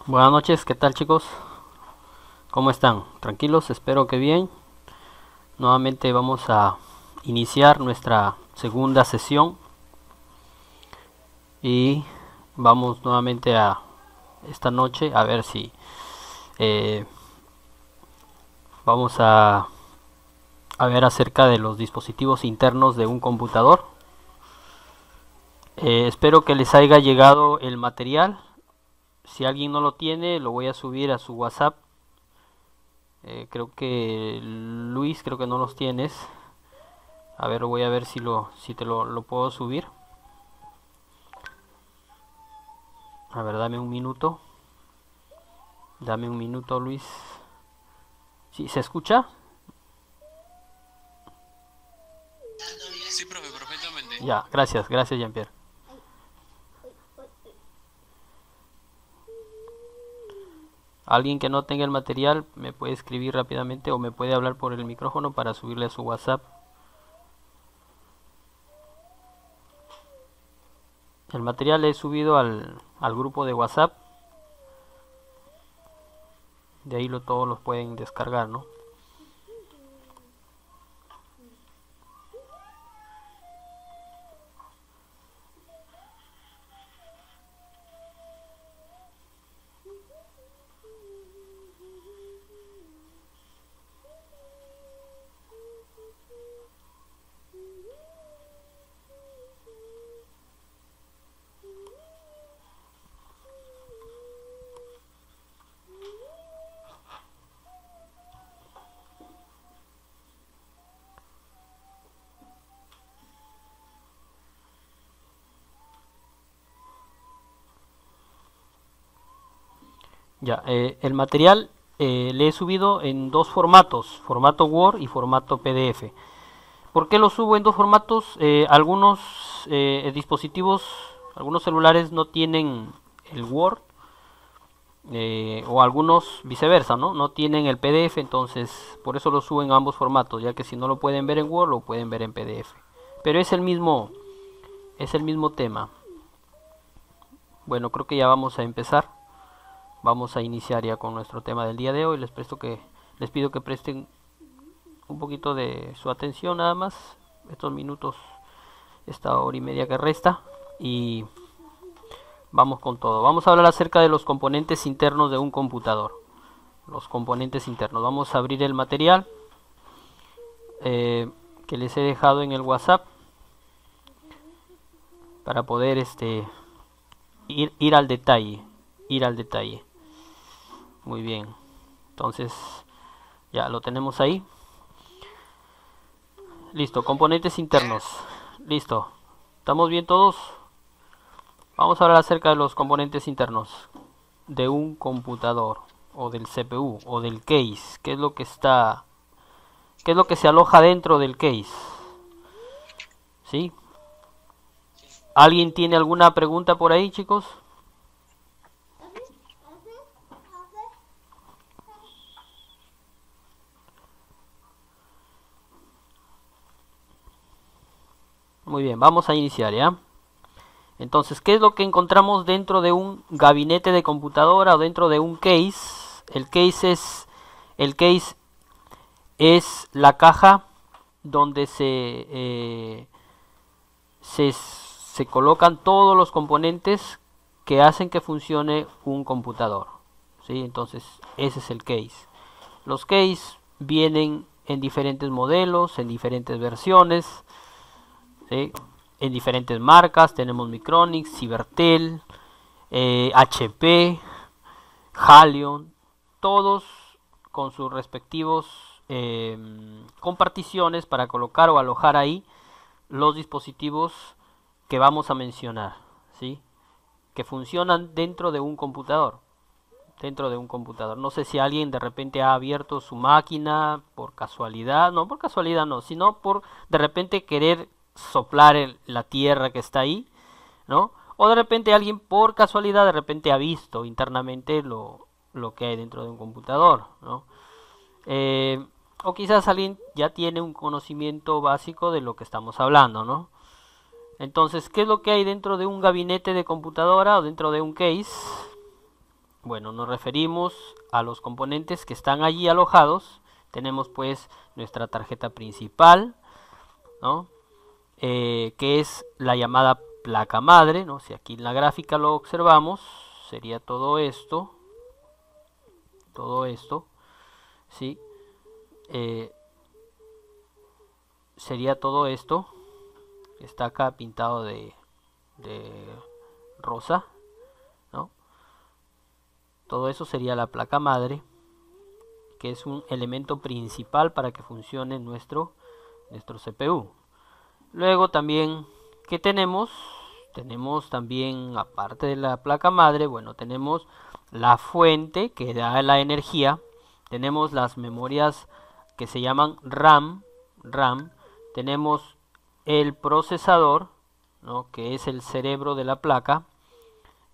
Buenas noches, ¿qué tal chicos? ¿Cómo están? ¿Tranquilos? Espero que bien. Nuevamente vamos a iniciar nuestra segunda sesión y vamos nuevamente a esta noche a ver si eh, vamos a ver acerca de los dispositivos internos de un computador. Espero que les haya llegado el material. Si alguien no lo tiene, lo voy a subir a su WhatsApp. Creo que Luis, creo que no los tienes. A ver, voy a ver si te lo puedo subir. A ver, dame un minuto. Dame un minuto, Luis. ¿Sí se escucha? Sí, profe, perfectamente. Ya, gracias, gracias, Jean-Pierre. Alguien que no tenga el material me puede escribir rápidamente o me puede hablar por el micrófono para subirle a su WhatsApp. El material he subido al grupo de WhatsApp. De ahí todos los pueden descargar, ¿no? Ya, el material le he subido en dos formatos, formato Word y formato PDF. ¿Por qué lo subo en dos formatos? Algunos dispositivos, algunos celulares no tienen el Word o algunos viceversa, ¿no? No tienen el PDF, entonces por eso lo subo en ambos formatos, ya que si no lo pueden ver en Word, lo pueden ver en PDF. Pero es es el mismo tema. Bueno, creo que ya vamos a empezar. Vamos a iniciar ya con nuestro tema del día de hoy. Les pido que presten un poquito de su atención nada más. Estos minutos, esta hora y media que resta. Y vamos con todo. Vamos a hablar acerca de los componentes internos de un computador. Los componentes internos. Vamos a abrir el material que les he dejado en el WhatsApp para poder ir al detalle. Ir al detalle. Muy bien. Entonces ya lo tenemos ahí. Listo, componentes internos. Listo. ¿Estamos bien todos? Vamos a hablar acerca de los componentes internos de un computador o del CPU o del case. ¿Qué es lo que se aloja dentro del case? ¿Sí? ¿Alguien tiene alguna pregunta por ahí, chicos? Muy bien, vamos a iniciar ya. Entonces, ¿qué es lo que encontramos dentro de un gabinete de computadora o dentro de un case? El case es la caja donde se colocan todos los componentes que hacen que funcione un computador. ¿Sí? Entonces, ese es el case. Los case vienen en diferentes modelos, en diferentes versiones, ¿sí? En diferentes marcas. Tenemos Micronix, Cybertel, HP, Halion, todos con sus respectivos comparticiones para colocar o alojar ahí los dispositivos que vamos a mencionar, ¿sí? Que funcionan dentro de un computador. Dentro de un computador. No sé si alguien de repente ha abierto su máquina por casualidad, no por casualidad no, sino por de repente querer soplar la tierra que está ahí, ¿no? O de repente alguien por casualidad de repente ha visto internamente lo que hay dentro de un computador, ¿no? O quizás alguien ya tiene un conocimiento básico de lo que estamos hablando, ¿no? Entonces, ¿qué es lo que hay dentro de un gabinete de computadora o dentro de un case? Bueno, nos referimos a los componentes que están allí alojados. Tenemos pues nuestra tarjeta principal, ¿no? Que es la llamada placa madre, ¿no? Si aquí en la gráfica lo observamos, sería todo esto, ¿sí? Sería todo esto, está acá pintado de rosa, ¿no? Todo eso sería la placa madre, que es un elemento principal para que funcione nuestro CPU. Luego también, ¿qué tenemos? Tenemos también, aparte de la placa madre, bueno, tenemos la fuente que da la energía. Tenemos las memorias que se llaman RAM. Tenemos el procesador, ¿no? Que es el cerebro de la placa.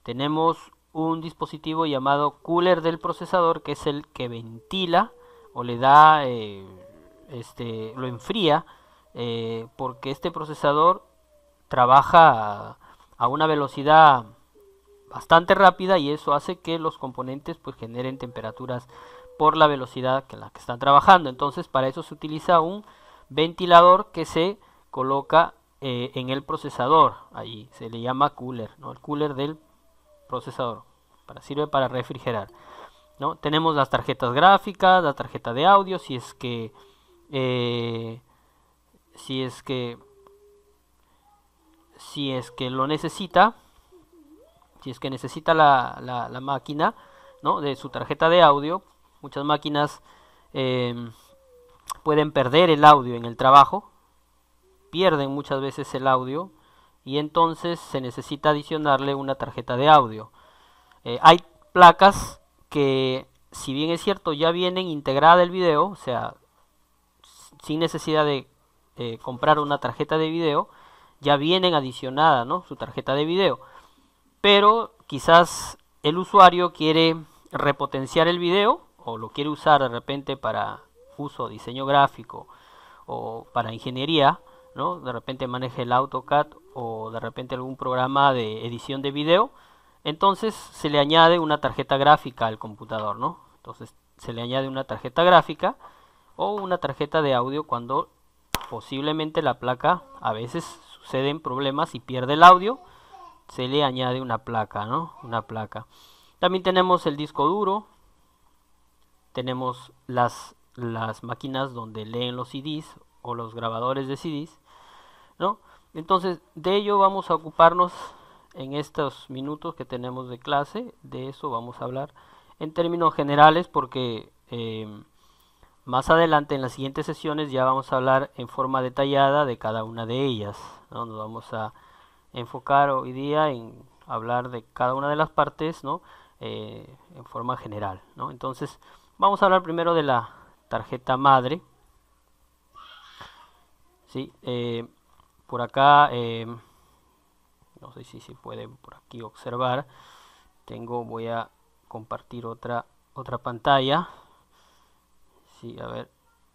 Tenemos un dispositivo llamado cooler del procesador, que es el que ventila o le da, lo enfría, porque este procesador trabaja a una velocidad bastante rápida y eso hace que los componentes pues generen temperaturas por la velocidad en la que están trabajando. Entonces para eso se utiliza un ventilador que se coloca en el procesador. Allí se le llama cooler, ¿no? El cooler del procesador, sirve para refrigerar, ¿no? Tenemos las tarjetas gráficas, la tarjeta de audio, si es que lo necesita, si es que necesita la máquina, ¿no? De su tarjeta de audio. Muchas máquinas pueden perder el audio en el trabajo, pierden muchas veces el audio y entonces se necesita adicionarle una tarjeta de audio. Hay placas que, si bien es cierto, ya vienen integrada el video, o sea, sin necesidad de comprar una tarjeta de video, ya vienen adicionada, ¿no? Su tarjeta de video. Pero quizás el usuario quiere repotenciar el video o lo quiere usar de repente para uso diseño gráfico o para ingeniería, ¿no? De repente maneje el AutoCAD o de repente algún programa de edición de video. Entonces se le añade una tarjeta gráfica al computador, ¿no? Entonces se le añade una tarjeta gráfica o una tarjeta de audio cuando posiblemente la placa, a veces suceden problemas y pierde el audio, se le añade una placa, ¿no? Una placa. También tenemos el disco duro, tenemos las máquinas donde leen los CDs o los grabadores de CDs, ¿no? Entonces de ello vamos a ocuparnos en estos minutos que tenemos de clase. De eso vamos a hablar en términos generales porque más adelante en las siguientes sesiones ya vamos a hablar en forma detallada de cada una de ellas, ¿no? Nos vamos a enfocar hoy día en hablar de cada una de las partes, ¿no? En forma general, ¿no? Entonces vamos a hablar primero de la tarjeta madre, ¿sí? Por acá, no sé si se puede por aquí observar, voy a compartir otra pantalla. Sí, a ver,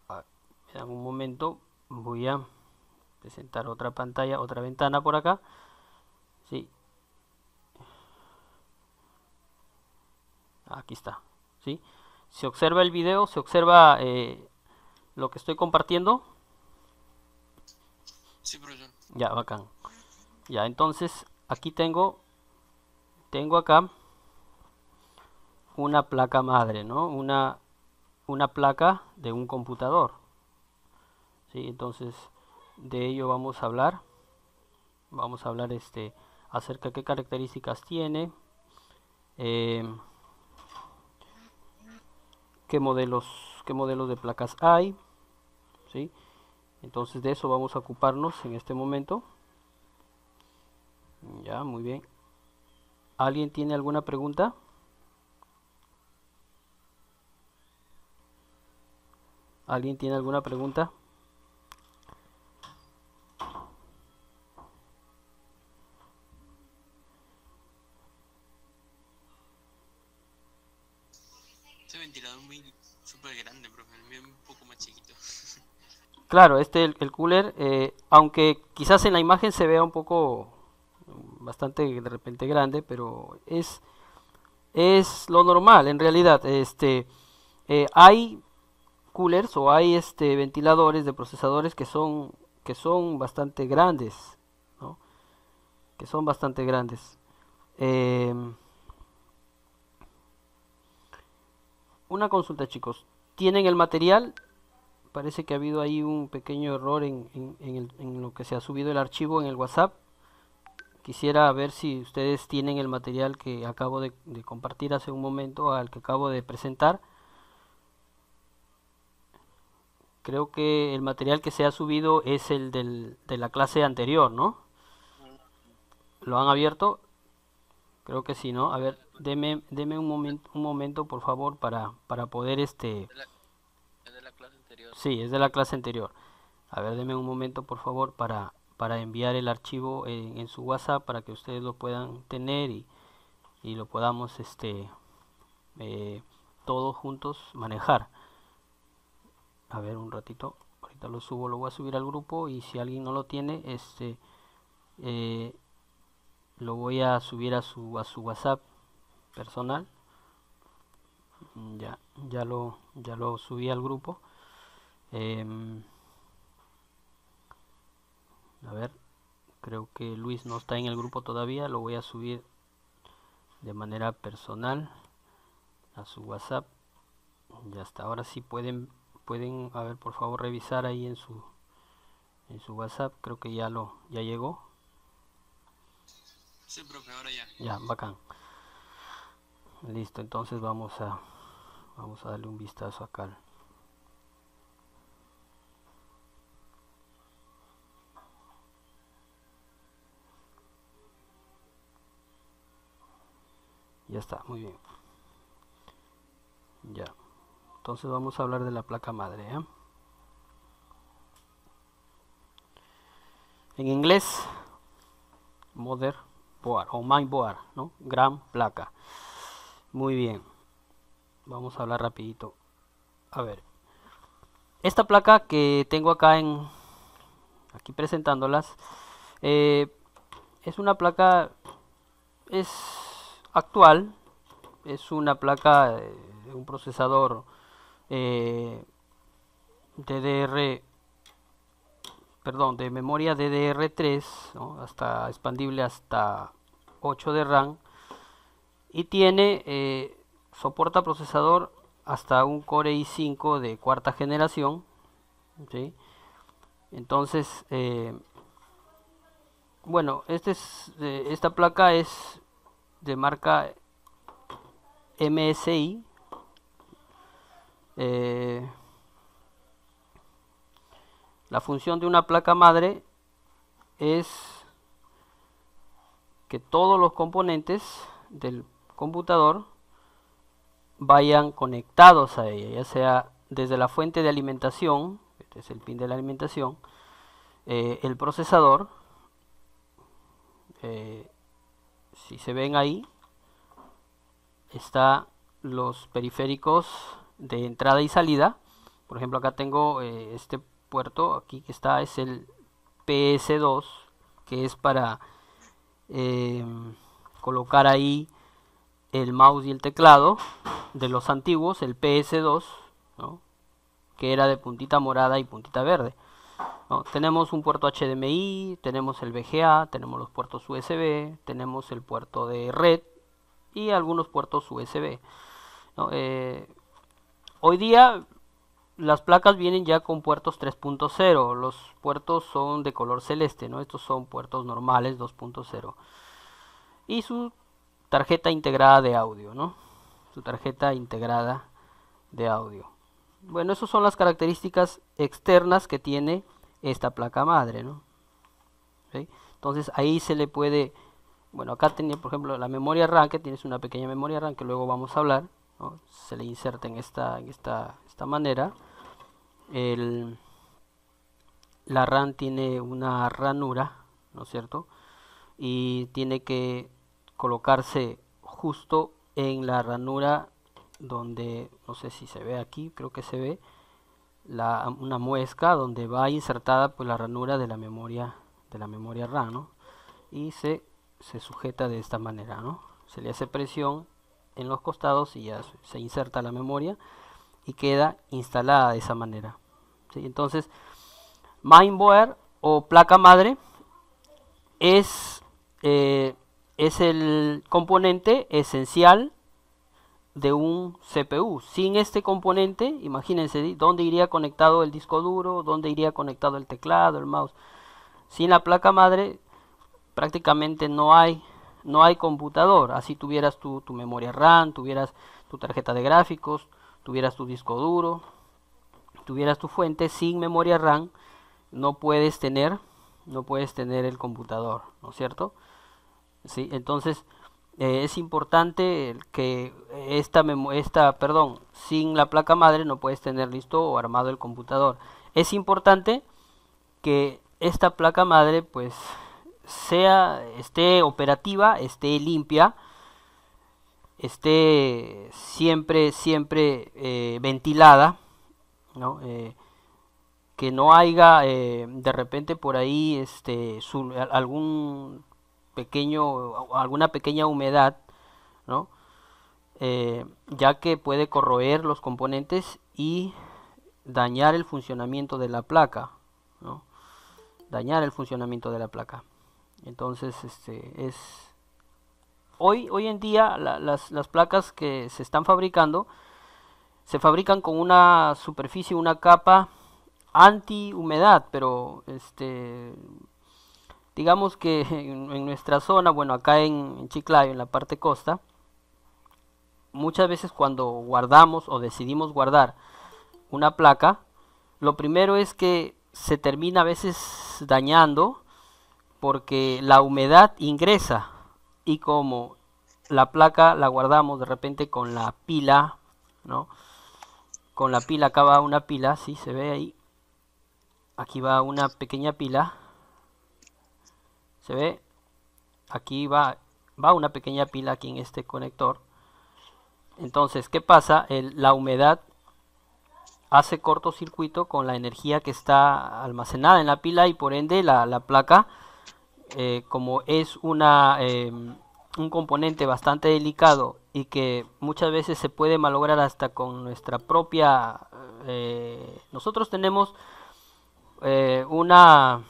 me dan un momento, voy a presentar otra pantalla, otra ventana por acá. Sí, aquí está. ¿Sí? Se observa el video, se observa lo que estoy compartiendo. Sí, profesor. Ya, bacán. Ya, entonces aquí tengo acá una placa madre, ¿no? Una placa de un computador. ¿Sí? Entonces de ello vamos a hablar. Vamos a hablar acerca de qué características tiene, qué modelos de placas hay, ¿sí? Entonces de eso vamos a ocuparnos en este momento. Ya, muy bien. ¿Alguien tiene alguna pregunta? ¿Alguien tiene alguna pregunta? Este ventilador muy súper grande, profe. El mío es un poco más chiquito. Claro, el cooler, aunque quizás en la imagen se vea un poco bastante de repente grande, pero Es lo normal, en realidad. Hay coolers o hay ventiladores de procesadores que son bastante grandes, ¿no? Que son bastante grandes. Em, una consulta, chicos. ¿Tienen el material? Parece que ha habido ahí un pequeño error en lo que se ha subido el archivo en el WhatsApp. Quisiera ver si ustedes tienen el material que acabo de compartir hace un momento, al que acabo de presentar. Creo que el material que se ha subido es el de la clase anterior, ¿no? ¿Lo han abierto? Creo que sí, ¿no? A ver, deme un momento, por favor, para poder Es de la clase anterior. Sí, es de la clase anterior. A ver, deme un momento, por favor, para enviar el archivo en su WhatsApp para que ustedes lo puedan tener y lo podamos, eh, todos juntos manejar. A ver, un ratito. Ahorita lo subo, lo voy a subir al grupo y si alguien no lo tiene, eh, lo voy a subir a su WhatsApp personal. Ya lo subí al grupo. Em, a ver, creo que Luis no está en el grupo todavía. Lo voy a subir de manera personal a su WhatsApp. Ya está. Ahora sí pueden, a ver, por favor, revisar ahí en su WhatsApp. Creo que ya llegó. Sí, profe, ahora ya. Ya, bacán. Listo, entonces vamos a darle un vistazo acá. Ya está, muy bien. Ya. Entonces vamos a hablar de la placa madre, ¿eh? En inglés, motherboard o mainboard, ¿no? Gran placa. Muy bien. Vamos a hablar rapidito. A ver. Esta placa que tengo acá aquí presentándolas, eh, es una placa, es actual, es una placa de un procesador DDR, perdón, de memoria DDR3, ¿no? Hasta expandible hasta 8 de RAM y tiene soporta procesador hasta un Core i5 de cuarta generación, ¿sí? Entonces, bueno, esta placa es de marca MSI. La función de una placa madre es que todos los componentes del computador vayan conectados a ella, ya sea desde la fuente de alimentación, este es el pin de la alimentación, el procesador, si se ven ahí, está los periféricos de entrada y salida. Por ejemplo, acá tengo este puerto, aquí que está, es el PS2, que es para colocar ahí el mouse y el teclado de los antiguos, el PS2, ¿no? Que era de puntita morada y puntita verde, ¿no? Tenemos un puerto HDMI, tenemos el VGA, tenemos los puertos USB, tenemos el puerto de red y algunos puertos USB, ¿no? Hoy día las placas vienen ya con puertos 3.0, los puertos son de color celeste, ¿no? Estos son puertos normales 2.0 y su tarjeta integrada de audio, ¿no? Su tarjeta integrada de audio. Bueno, esas son las características externas que tiene esta placa madre, ¿no? ¿Sí? Entonces ahí se le puede, bueno, acá tenía por ejemplo la memoria RAM, que tienes una pequeña memoria RAM que luego vamos a hablar, ¿no? Se le inserta en esta manera. La RAM tiene una ranura, ¿no es cierto? Y tiene que colocarse justo en la ranura donde, no sé si se ve aquí, creo que se ve una muesca donde va insertada pues la ranura de la memoria RAM, ¿no? Y se sujeta de esta manera, ¿no? Se le hace presión en los costados y ya se inserta la memoria y queda instalada de esa manera. ¿Sí? Entonces, mainboard o placa madre es el componente esencial de un CPU. Sin este componente, imagínense dónde iría conectado el disco duro, dónde iría conectado el teclado, el mouse. Sin la placa madre prácticamente no hay computador. Así tuvieras tu memoria RAM, tuvieras tu tarjeta de gráficos, tuvieras tu disco duro, tuvieras tu fuente. Sin memoria RAM no puedes tener el computador, ¿no es cierto? ¿Sí? Entonces es importante que sin la placa madre no puedes tener listo o armado el computador. Es importante que esta placa madre pues esté operativa, esté limpia, esté siempre ventilada, ¿no? Que no haya de repente por ahí alguna pequeña humedad, ¿no? Ya que puede corroer los componentes y dañar el funcionamiento de la placa, ¿no? Dañar el funcionamiento de la placa. Entonces hoy en día las placas que se están fabricando se fabrican con una superficie, una capa anti humedad, pero digamos que en nuestra zona, bueno, acá en Chiclayo, en la parte costa, muchas veces cuando guardamos o decidimos guardar una placa, lo primero es que se termina a veces dañando porque la humedad ingresa, y como la placa la guardamos de repente con la pila, ¿no? Con la pila, acá va una pila, ¿sí? Se ve ahí, aquí va una pequeña pila, se ve, aquí va una pequeña pila aquí en este conector. Entonces, ¿qué pasa? La humedad hace cortocircuito con la energía que está almacenada en la pila, y por ende la placa, como es un componente bastante delicado y que muchas veces se puede malograr hasta con nuestra propia... nosotros tenemos una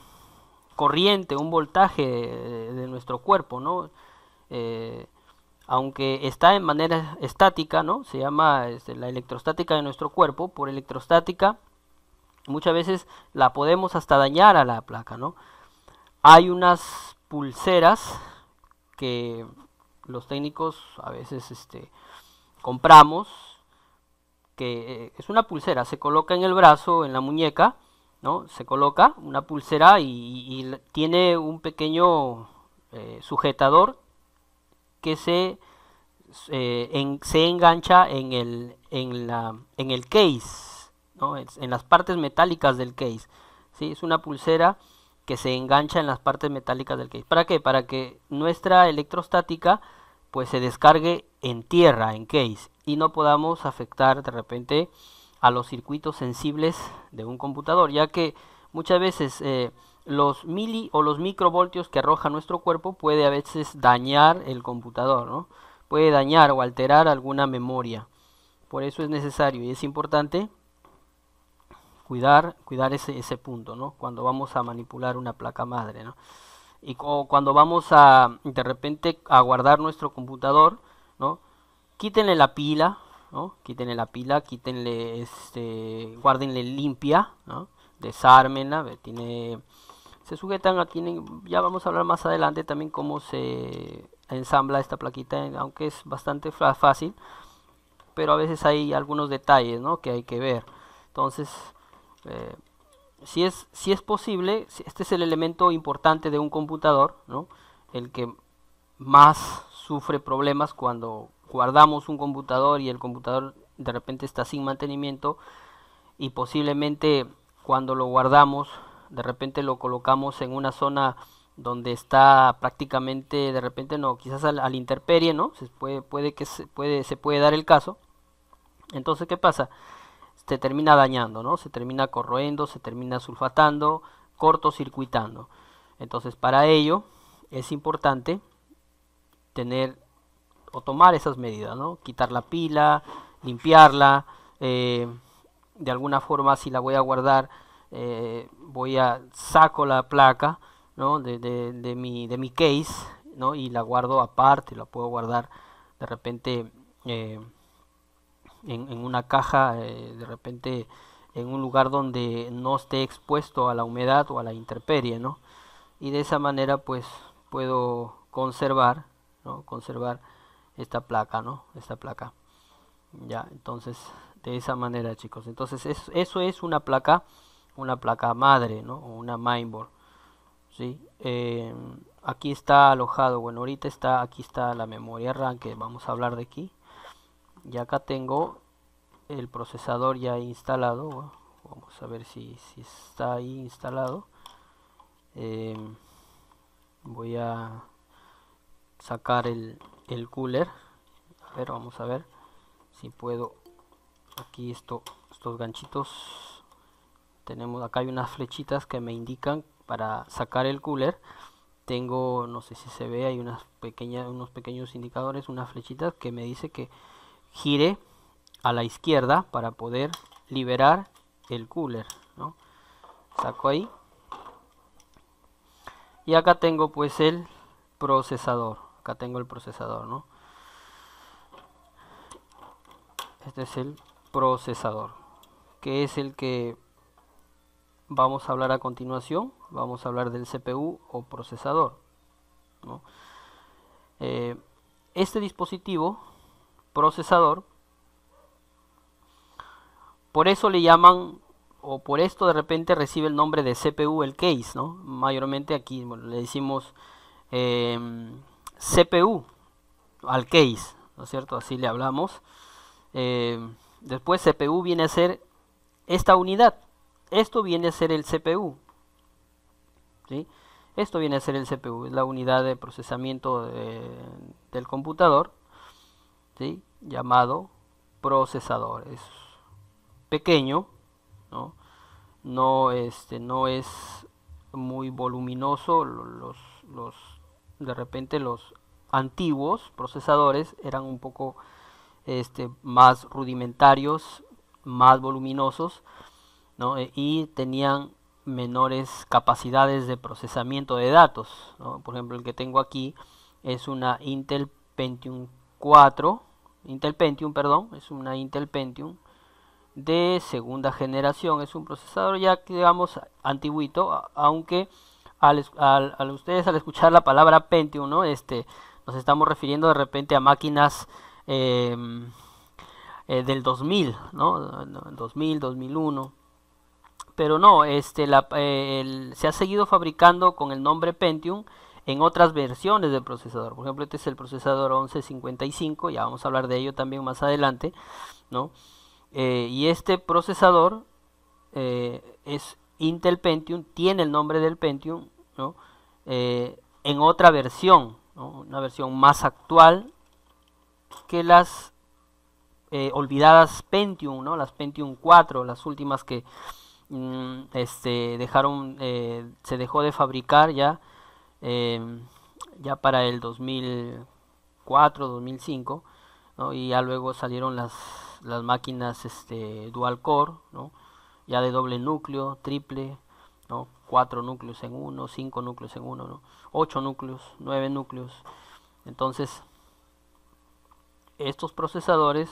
corriente, un voltaje de nuestro cuerpo, ¿no? Aunque está en manera estática, ¿no? Se llama la electrostática de nuestro cuerpo. Por electrostática muchas veces la podemos hasta dañar a la placa, ¿no? Hay unas pulseras que los técnicos a veces compramos, que es una pulsera, se coloca en el brazo, en la muñeca, ¿no? Se coloca una pulsera y tiene un pequeño sujetador que se engancha en el case, ¿no? En las partes metálicas del case, ¿sí? Es una pulsera que se engancha en las partes metálicas del case. ¿Para qué? Para que nuestra electrostática pues se descargue en tierra, en case, y no podamos afectar de repente a los circuitos sensibles de un computador, ya que muchas veces los mili o los microvoltios que arroja nuestro cuerpo puede a veces dañar el computador, ¿no? Puede dañar o alterar alguna memoria. Por eso es necesario y es importante cuidar ese punto, ¿no? Cuando vamos a manipular una placa madre, ¿no? Y cuando vamos de repente a guardar nuestro computador, ¿no? Quítenle la pila, ¿no? Quítenle la pila, guárdenle limpia, ¿no? Desármenla, se sujetan aquí, ya vamos a hablar más adelante también cómo se ensambla esta plaquita, aunque es bastante fácil, pero a veces hay algunos detalles, ¿no? Que hay que ver. Entonces, si es posible, este es el elemento importante de un computador, ¿no? El que más sufre problemas cuando guardamos un computador y el computador de repente está sin mantenimiento, y posiblemente cuando lo guardamos de repente lo colocamos en una zona donde está prácticamente, de repente no, quizás al intemperie, ¿no? Se puede dar el caso. Entonces, ¿qué pasa? Se termina dañando, ¿no? Se termina corroendo, se termina sulfatando, cortocircuitando. Entonces, para ello es importante tener o tomar esas medidas, ¿no? Quitar la pila, limpiarla, de alguna forma si la voy a guardar, saco la placa, ¿no? de mi case, ¿no? Y la guardo aparte, la puedo guardar de repente en una caja, de repente en un lugar donde no esté expuesto a la humedad o a la intemperie, ¿no? Y de esa manera pues puedo conservar, ¿no? Conservar esta placa, ¿no? Esta placa. Ya, entonces de esa manera, chicos. Entonces eso es una placa madre, ¿no? O una mainboard, ¿sí? Aquí está alojado, bueno, ahorita aquí está la memoria RAM, que vamos a hablar de aquí. Y acá tengo el procesador ya instalado. Bueno, vamos a ver si está ahí instalado. Voy a sacar el cooler. A ver, vamos a ver si puedo. Aquí estos ganchitos. Tenemos acá, hay unas flechitas que me indican para sacar el cooler. Tengo, no sé si se ve, hay unos pequeños indicadores, unas flechitas que me dice que gire a la izquierda para poder liberar el cooler, ¿no? Saco ahí. Y acá tengo pues el procesador. Acá tengo el procesador, ¿no? Este es el procesador, que es el que vamos a hablar a continuación. Vamos a hablar del CPU o procesador, ¿no? Este dispositivo procesador, por eso le llaman, o por esto de repente recibe el nombre de CPU el case, ¿no? Mayormente aquí, bueno, le decimos CPU al case, ¿no es cierto? Así le hablamos. Después CPU viene a ser esta unidad. Esto viene a ser el CPU, ¿sí? Esto viene a ser el CPU, es la unidad de procesamiento del computador, ¿sí? Llamado procesador. Es pequeño, ¿no? No es muy voluminoso. De repente los antiguos procesadores eran un poco más rudimentarios, más voluminosos, ¿no? Y tenían menores capacidades de procesamiento de datos, ¿no? Por ejemplo, el que tengo aquí es una Intel Pentium 4, es una Intel Pentium de segunda generación. Es un procesador ya, digamos, antiguito, aunque ustedes al escuchar la palabra Pentium, ¿no? Nos estamos refiriendo de repente a máquinas del 2000, ¿no? 2000, 2001. Pero no, se ha seguido fabricando con el nombre Pentium en otras versiones del procesador. Por ejemplo, este es el procesador 1155, ya vamos a hablar de ello también más adelante, ¿no? Y este procesador es Intel Pentium, tiene el nombre del Pentium, ¿no? En otra versión, ¿no? Una versión más actual que las olvidadas Pentium, ¿no? Las Pentium 4, las últimas que se dejó de fabricar ya para el 2004, 2005, ¿no? Y ya luego salieron las máquinas dual core, ¿no? Ya de doble núcleo, triple, ¿no? 4 núcleos en uno, 5 núcleos en uno, ¿no? 8 núcleos, 9 núcleos. Entonces estos procesadores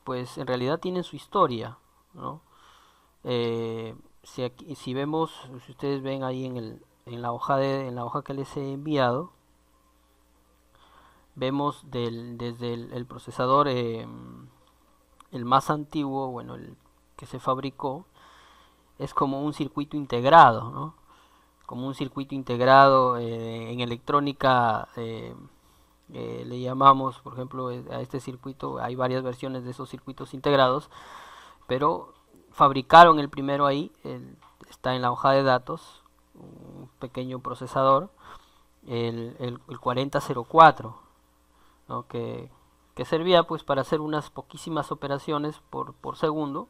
pues en realidad tienen su historia, ¿no? Si vemos, si ustedes ven ahí en la hoja que les he enviado, vemos desde el procesador el más antiguo, bueno, el que se fabricó, es como un circuito integrado, ¿no? Como un circuito integrado en electrónica. Le llamamos, por ejemplo, a este circuito, hay varias versiones de esos circuitos integrados, pero fabricaron el primero ahí, está en la hoja de datos, un pequeño procesador, el 4004, ¿no? que servía pues para hacer unas poquísimas operaciones por segundo,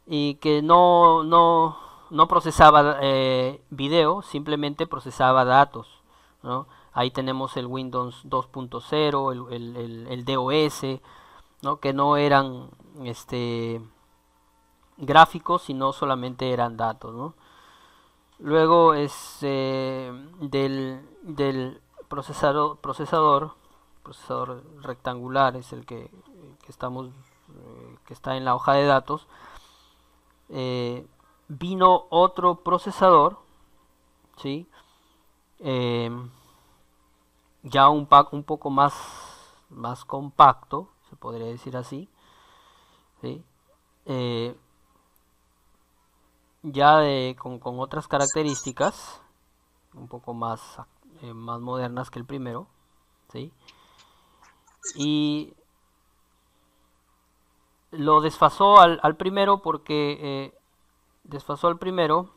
y que no procesaba video, simplemente procesaba datos, ¿no? Ahí tenemos el Windows 2.0, el DOS, ¿no? Que no eran gráficos, sino solamente eran datos, ¿no? Luego del procesador rectangular es el que estamos que está en la hoja de datos. Vino otro procesador, ¿sí? Ya un poco más compacto, se podría decir así, ¿sí? Ya con otras características un poco más modernas que el primero, ¿sí? Y lo desfasó al primero porque desfasó al primero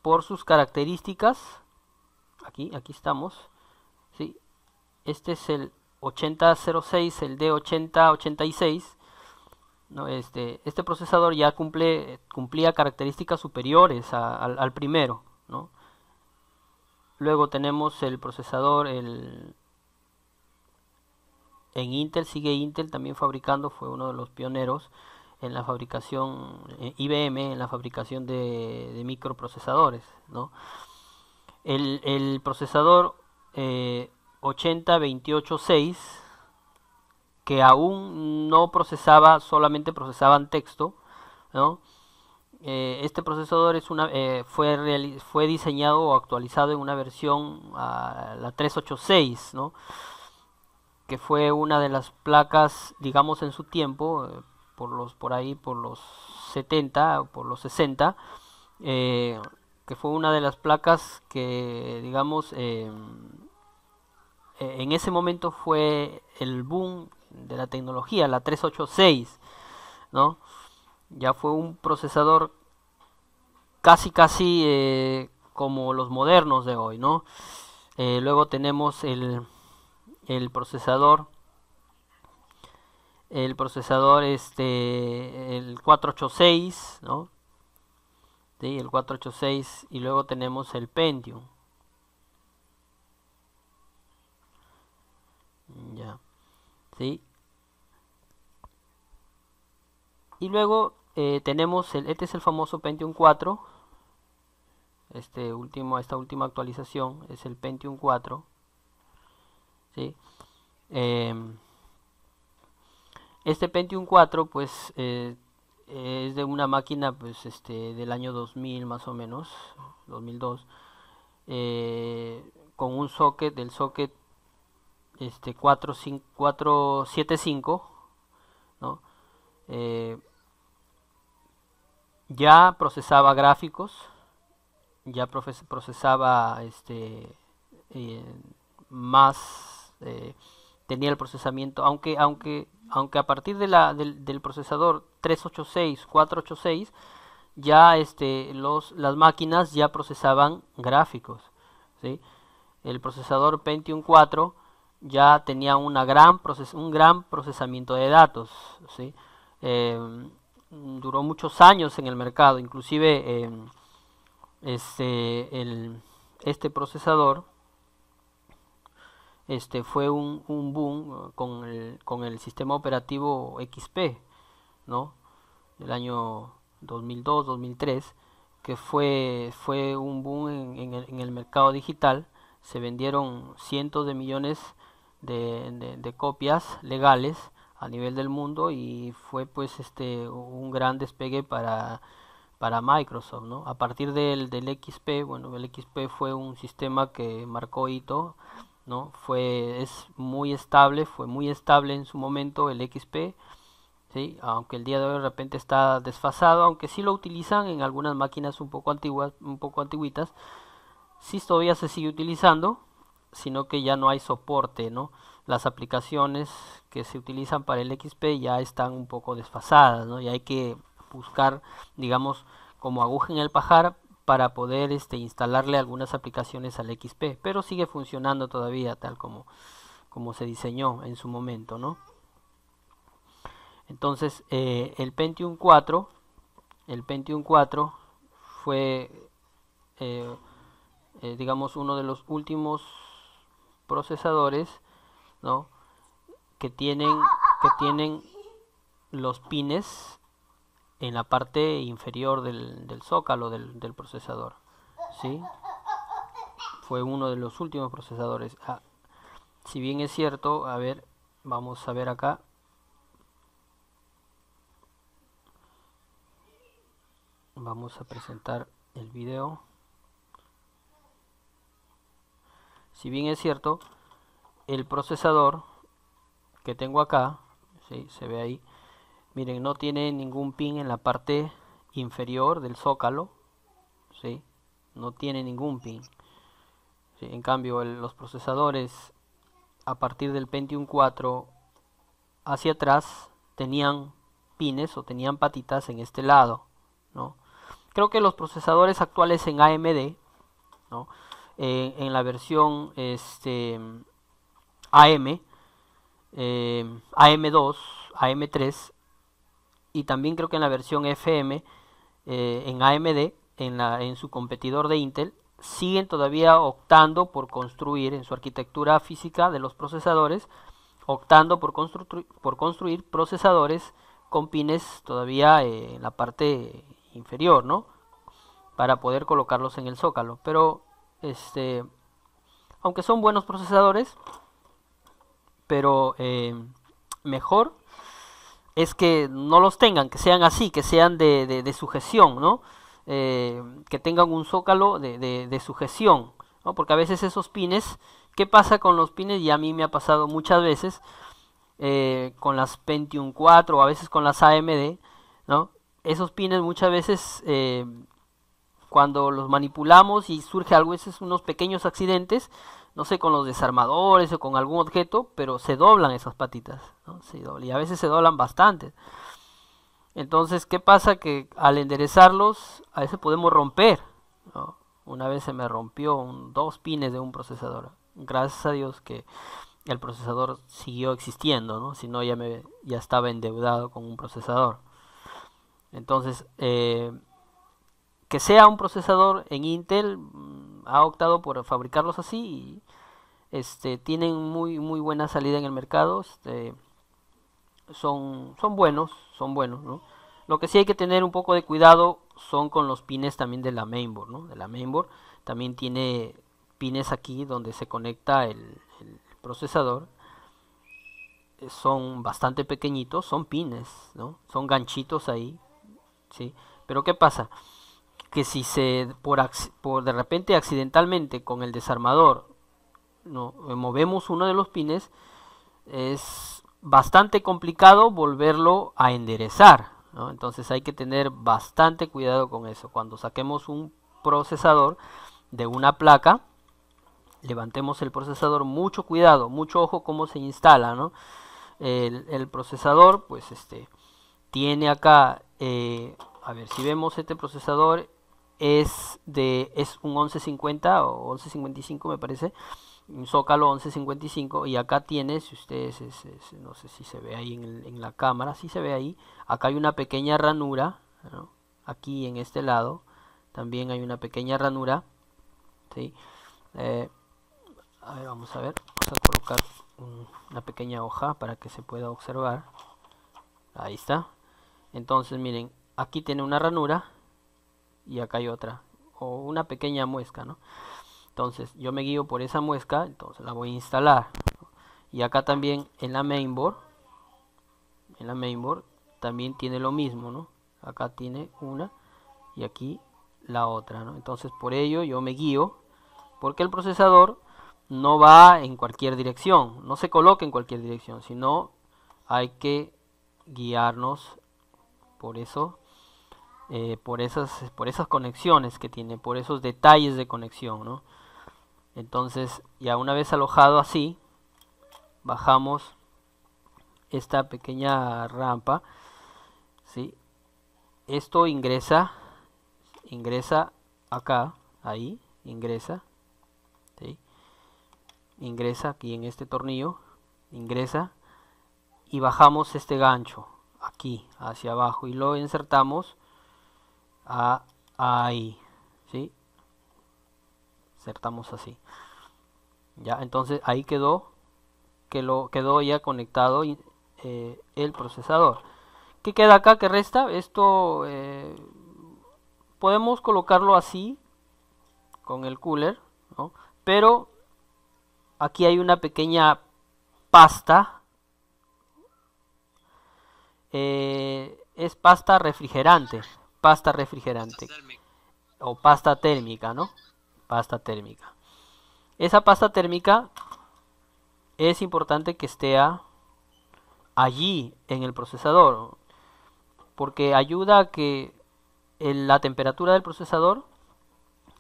por sus características. Aquí estamos, ¿sí? Este es el 8006, el D8086, ¿no? Este procesador ya cumplía características superiores al primero, ¿no? Luego tenemos el procesador, en Intel, sigue Intel también fabricando, fue uno de los pioneros en la fabricación, IBM, en la fabricación de microprocesadores, ¿no? El procesador 8028.6, que aún no procesaba, solamente procesaban texto, ¿no? Este procesador fue diseñado o actualizado en una versión, la 386, ¿no? Que fue una de las placas, digamos en su tiempo, por los 70 o por los 60, que fue una de las placas que, digamos, en ese momento fue el boom de la tecnología, la 386, ¿no? Ya fue un procesador casi como los modernos de hoy, ¿no? Luego tenemos el procesador el 486, ¿no? ¿Sí? El 486, y luego tenemos el Pentium. Ya, ¿sí? Y luego tenemos este es el famoso Pentium 4. Esta última actualización es el Pentium 4, ¿sí? Este Pentium 4 pues es de una máquina pues del año 2000 más o menos, 2002, con un socket, del socket 475, ¿no? Ya procesaba gráficos, ya procesaba más, tenía el procesamiento, aunque a partir del procesador 386, 486, ya las máquinas ya procesaban gráficos, ¿sí? El procesador Pentium 4 ya tenía un gran procesamiento de datos, ¿sí? Duró muchos años en el mercado, inclusive este procesador fue un boom con el sistema operativo XP, ¿no? Del año 2002-2003, que fue un boom en el mercado digital. Se vendieron cientos de millones de copias legales a nivel del mundo, y fue pues un gran despegue para Microsoft, ¿no? A partir del XP, bueno, el XP fue un sistema que marcó hito, ¿no? Es muy estable, fue muy estable en su momento el XP, ¿sí? Aunque el día de hoy de repente está desfasado, aunque sí lo utilizan en algunas máquinas un poco antiguitas, sí todavía se sigue utilizando, sino que ya no hay soporte, ¿no? Las aplicaciones que se utilizan para el XP ya están un poco desfasadas, ¿no? Y hay que buscar, digamos, como aguja en el pajar para poder instalarle algunas aplicaciones al XP, pero sigue funcionando todavía tal como se diseñó en su momento, ¿no? Entonces el Pentium 4 fue digamos uno de los últimos procesadores, ¿no? que tienen los pines en la parte inferior del zócalo del procesador, ¿sí? Fue uno de los últimos procesadores. Si bien es cierto, a ver, vamos a ver acá. Vamos a presentar el video. Si bien es cierto, el procesador que tengo acá, ¿sí? Se ve ahí, miren, no tiene ningún pin en la parte inferior del zócalo, ¿sí? No tiene ningún pin. ¿Sí? En cambio, los procesadores a partir del Pentium 4 hacia atrás tenían pines o tenían patitas en este lado, ¿no? Creo que los procesadores actuales en AMD, ¿no? En la versión AM, AM2, AM3 y también creo que en la versión FM en AMD, en su competidor de Intel, siguen todavía optando por construir en su arquitectura física de los procesadores, optando por construir procesadores con pines todavía en la parte inferior, ¿no? Para poder colocarlos en el zócalo. Pero aunque son buenos procesadores, pero mejor es que no los tengan, que sean así, que sean de sujeción, ¿no? Que tengan un zócalo de sujeción, ¿no? Porque a veces esos pines, ¿qué pasa con los pines? Y a mí me ha pasado muchas veces con las Pentium 4 o a veces con las AMD, ¿no? Esos pines muchas veces cuando los manipulamos y surge a veces unos pequeños accidentes, no sé, con los desarmadores o con algún objeto, pero se doblan esas patitas, ¿no? Y a veces se doblan bastante. Entonces, ¿qué pasa? Que al enderezarlos, a veces podemos romper, ¿no? Una vez se me rompió 2 pines de un procesador. Gracias a Dios que el procesador siguió existiendo, ¿no? Si no, ya estaba endeudado con un procesador. Entonces, que sea un procesador en Intel, ha optado por fabricarlos así y tienen muy buena salida en el mercado. Son buenos, ¿no? Lo que sí hay que tener un poco de cuidado son con los pines también de la mainboard, ¿no? De la mainboard también tiene pines aquí donde se conecta el procesador. Son bastante pequeñitos, son pines, ¿no? Son ganchitos ahí, ¿sí? Pero ¿qué pasa? Que si por de repente accidentalmente con el desarmador, ¿no? movemos uno de los pines, es bastante complicado volverlo a enderezar, ¿no? Entonces hay que tener bastante cuidado con eso. Cuando saquemos un procesador de una placa, levantemos el procesador, mucho cuidado, mucho ojo cómo se instala, ¿no? El procesador pues tiene acá a ver si vemos, este procesador es un 1150 o 1155 me parece, un zócalo 1155, y acá tiene, si ustedes no sé si se ve ahí en la cámara, si se ve ahí, acá hay una pequeña ranura, ¿no? Aquí en este lado también hay una pequeña ranura, ¿sí? A ver, vamos a colocar una pequeña hoja para que se pueda observar. Ahí está. Entonces miren, aquí tiene una ranura y acá hay otra, o una pequeña muesca, ¿no? Entonces yo me guío por esa muesca, entonces la voy a instalar, ¿no? Y acá también en la mainboard también tiene lo mismo, ¿no? Acá tiene una y aquí la otra, ¿no? Entonces por ello yo me guío, porque el procesador no va en cualquier dirección, no se coloca en cualquier dirección, sino hay que guiarnos por eso, por esas conexiones que tiene, por esos detalles de conexión, ¿no? Entonces ya una vez alojado así, bajamos esta pequeña rampa, ¿sí? Esto ingresa acá, ahí, ingresa, ¿sí? Ingresa aquí en este tornillo, ingresa, y bajamos este gancho aquí hacia abajo y lo insertamos ahí, ¿sí? insertamos así. Ya, entonces ahí quedó, quedó ya conectado el procesador. ¿Qué queda acá? ¿Qué resta? Esto podemos colocarlo así con el cooler, ¿no? Pero aquí hay una pequeña pasta, es pasta refrigerante Térmico. o pasta térmica, ¿no? Pasta térmica. Esa pasta térmica es importante que esté allí en el procesador, porque ayuda a que la temperatura del procesador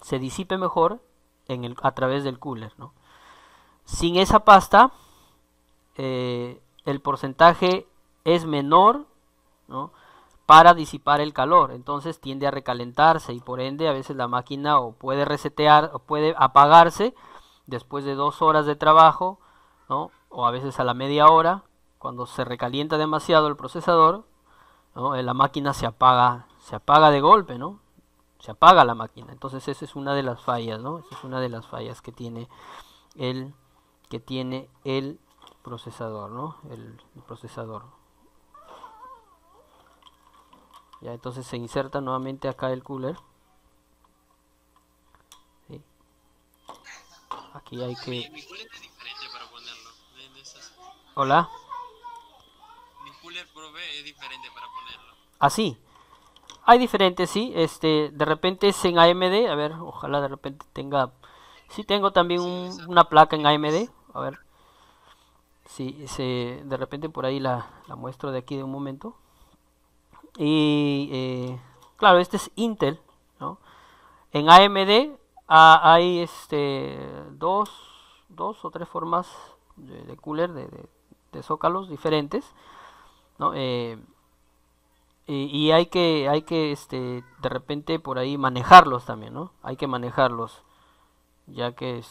se disipe mejor a través del cooler, ¿no? Sin esa pasta, el porcentaje es menor, ¿no? Para disipar el calor, entonces tiende a recalentarse y por ende a veces la máquina o puede resetear o puede apagarse después de 2 horas de trabajo, ¿no? O a veces a la media hora, cuando se recalienta demasiado el procesador, ¿no? La máquina se apaga de golpe, ¿no? Se apaga la máquina. Entonces esa es una de las fallas, ¿no? Esa es una de las fallas el que tiene el procesador, ¿no? El procesador. Ya, entonces se inserta nuevamente acá el cooler. ¿Sí? Aquí hay que... Mi cooler es diferente para ponerlo. Hola. Mi cooler profe es diferente para ponerlo. Así. Hay diferentes, sí. De repente es en AMD. A ver, ojalá de repente tenga... Sí, tengo también Sí, una placa en AMD. A ver. Sí, de repente por ahí la muestro de aquí de un momento. Y claro, este es Intel, ¿no? En AMD hay dos o tres formas de cooler, de zócalos diferentes, ¿no? Y hay que de repente por ahí manejarlos también, ¿no? Hay que manejarlos, ya que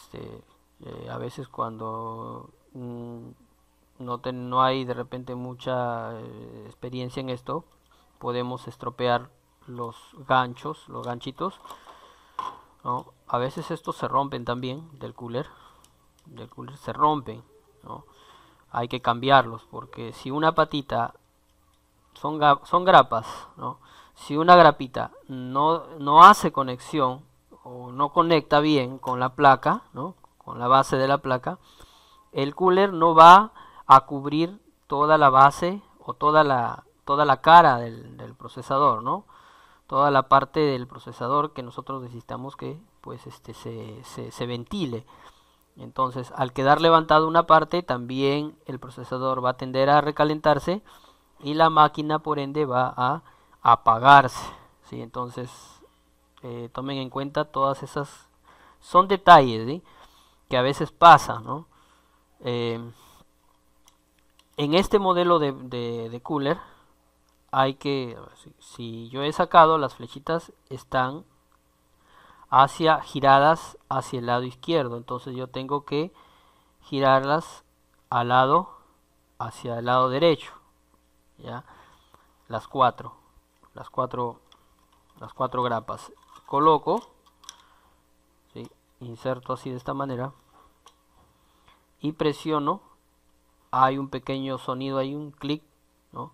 a veces cuando no hay de repente mucha experiencia en esto, podemos estropear los ganchitos, ¿no? A veces estos se rompen también del cooler se rompen, ¿no? Hay que cambiarlos porque si una patita son grapas, ¿no? Si una grapita no hace conexión o no conecta bien con la placa, ¿no? Con la base de la placa, el cooler no va a cubrir toda la base o toda la cara del procesador, ¿no? Toda la parte del procesador que nosotros necesitamos que pues se ventile. Entonces, al quedar levantado una parte, también el procesador va a tender a recalentarse y la máquina por ende va a apagarse, ¿sí? Entonces, tomen en cuenta todas esas, son detalles, ¿sí? Que a veces pasa, ¿no? Eh, en este modelo de cooler hay que, si yo he sacado, las flechitas están giradas hacia el lado izquierdo, entonces yo tengo que girarlas hacia el lado derecho, ya, las cuatro, las cuatro, las cuatro grapas, coloco, ¿sí? Inserto así de esta manera y presiono, hay un pequeño sonido, hay un clic, ¿no?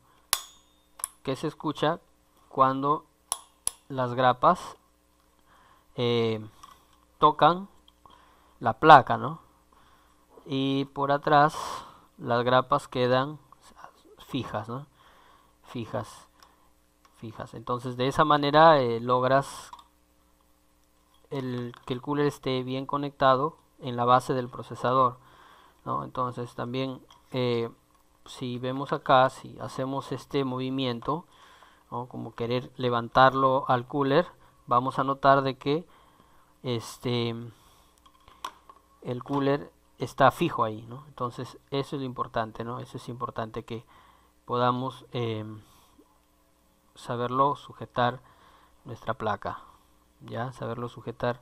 Que se escucha cuando las grapas tocan la placa, ¿no? Y por atrás las grapas quedan fijas, ¿no? Fijas, fijas. Entonces de esa manera logras que el cooler esté bien conectado en la base del procesador, ¿no? Entonces también si vemos acá, si hacemos este movimiento, ¿no? Como querer levantarlo al cooler, vamos a notar de que el cooler está fijo ahí, ¿no? Entonces eso es lo importante, ¿no? Eso es importante que podamos saberlo sujetar nuestra placa, ya saberlo sujetar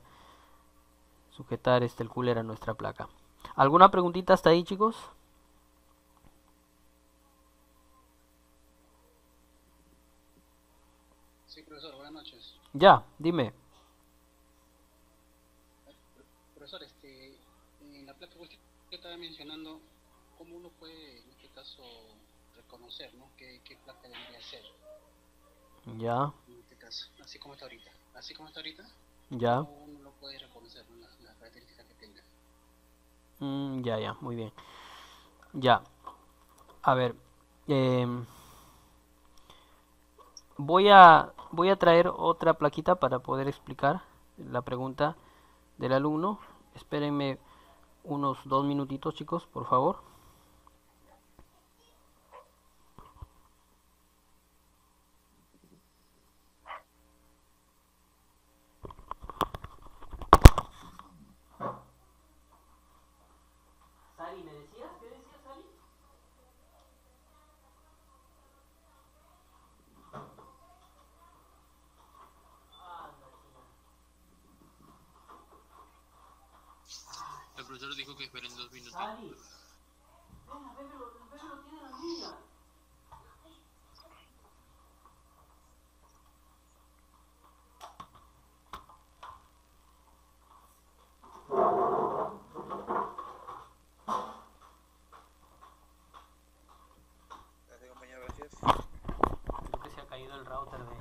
el cooler a nuestra placa. ¿Alguna preguntita hasta ahí, chicos? Sí, profesor, buenas noches. Ya, dime. que estaba mencionando, cómo uno puede, en este caso, reconocer, ¿no? ¿Qué placa debería ser? Ya, En este caso, así como está ahorita. Así como está ahorita, ya, ¿cómo uno lo puede reconocer, ¿no? Las características que tenga? ya, muy bien. Ya, a ver, em, voy a traer otra plaquita para poder explicar la pregunta del alumno. Espérenme unos 2 minutitos, chicos, por favor. Sari, ¿me decías? ¿Qué decías, Sari? El profesor dijo que esperen 2 minutos. Sari, ven, a ver, lo tienen las niñas. Gracias, compañero, gracias. Creo que se ha caído el router de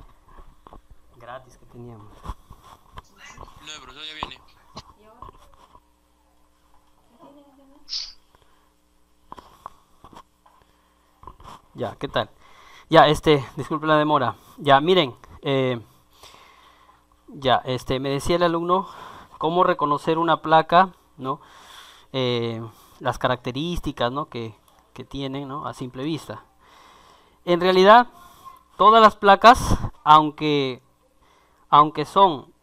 gratis que teníamos. No, el profesor ya viene. Ya, ¿qué tal? Ya, disculpe la demora. Ya, miren, me decía el alumno cómo reconocer una placa, ¿no? Las características, ¿no? que tienen, ¿no? A simple vista. En realidad, todas las placas, aunque son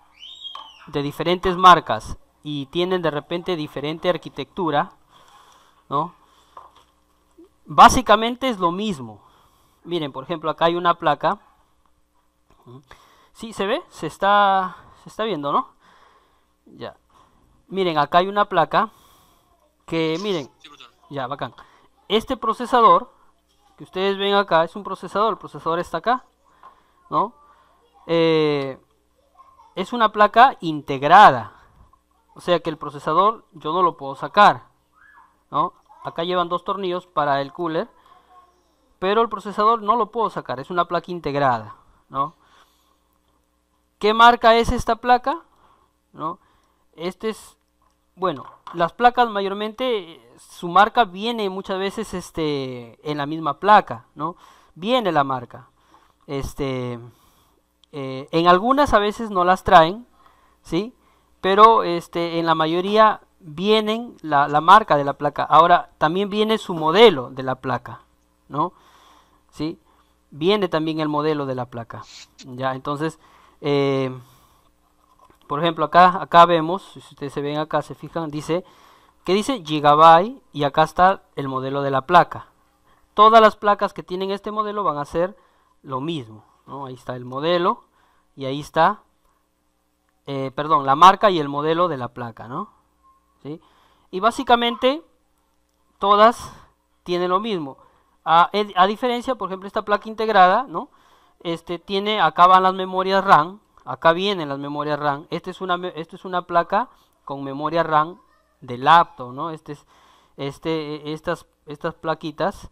de diferentes marcas y tienen de repente diferente arquitectura, ¿no? Básicamente es lo mismo. Miren, por ejemplo, acá hay una placa. ¿Sí se ve? Se está viendo, ¿no? Ya. Miren, acá hay una placa que, miren, Sí, profesor. ya, bacán. Este procesador que ustedes ven acá es un procesador. El procesador está acá, ¿no? Es una placa integrada. O sea que el procesador yo no lo puedo sacar, ¿no? Acá llevan 2 tornillos para el cooler, pero el procesador no lo puedo sacar, es una placa integrada, ¿no? ¿Qué marca es esta placa? ¿No? Bueno, las placas mayormente, su marca viene muchas veces en la misma placa, ¿no? Viene la marca. En algunas a veces no las traen, ¿sí? Pero en la mayoría vienen la marca de la placa. Ahora, también viene su modelo de la placa, ¿no? ¿Sí? Viene también el modelo de la placa. Ya, entonces, por ejemplo, acá vemos, si ustedes se ven acá, se fijan, que dice Gigabyte y acá está el modelo de la placa. Todas las placas que tienen este modelo van a ser lo mismo, ¿no? Ahí está el modelo y ahí está, perdón, la marca y el modelo de la placa, ¿no? ¿Sí? Y básicamente todas tienen lo mismo. A diferencia, por ejemplo, esta placa integrada, ¿no? Acá van las memorias RAM, acá vienen las memorias RAM. Esta es una placa con memoria RAM de laptop, ¿no? Estas plaquitas,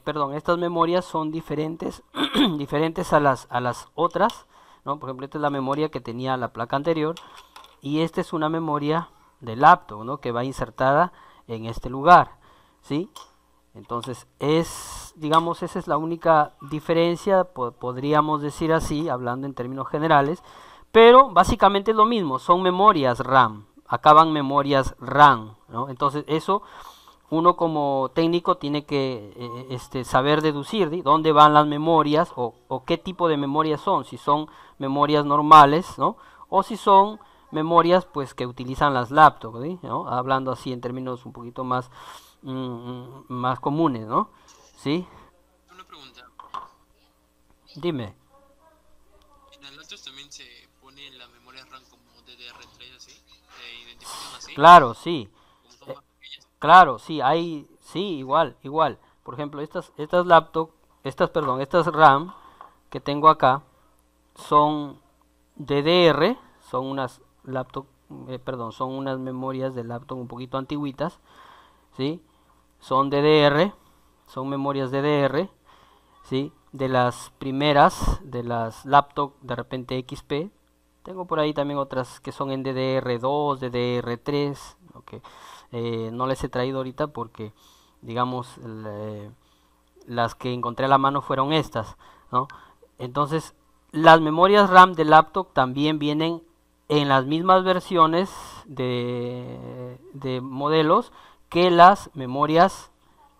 perdón, estas memorias son diferentes, diferentes a las otras, ¿no? Por ejemplo, esta es la memoria que tenía la placa anterior y esta es una memoria de laptop, ¿no? Que va insertada en este lugar, ¿sí? Entonces digamos, esa es la única diferencia, podríamos decir así, hablando en términos generales, pero básicamente es lo mismo, son memorias RAM, acá van memorias RAM, ¿no? Entonces eso uno como técnico tiene que saber deducir, ¿sí? Dónde van las memorias o qué tipo de memorias son, si son memorias normales, ¿no? O si son memorias pues que utilizan las laptops, ¿sí? ¿No? Hablando así en términos un poquito más comunes, ¿no? ¿Sí? Una pregunta. Dime. ¿En las laptops también se pone la memoria RAM como DDR3 así? ¿Se identifican así? Claro, sí. Como son más pequeñas. Claro, sí, sí, igual. Por ejemplo, estas RAM que tengo acá son DDR, son unas laptop, son unas memorias de laptop un poquito antiguitas. ¿sí? Son DDR, son memorias DDR, ¿sí? De las primeras, de las laptop de repente XP. Tengo por ahí también otras que son en DDR2, DDR3, okay. No les he traído ahorita porque, digamos, las que encontré a la mano fueron estas, ¿no? Entonces, las memorias RAM de laptop también vienen en las mismas versiones de modelos que las memorias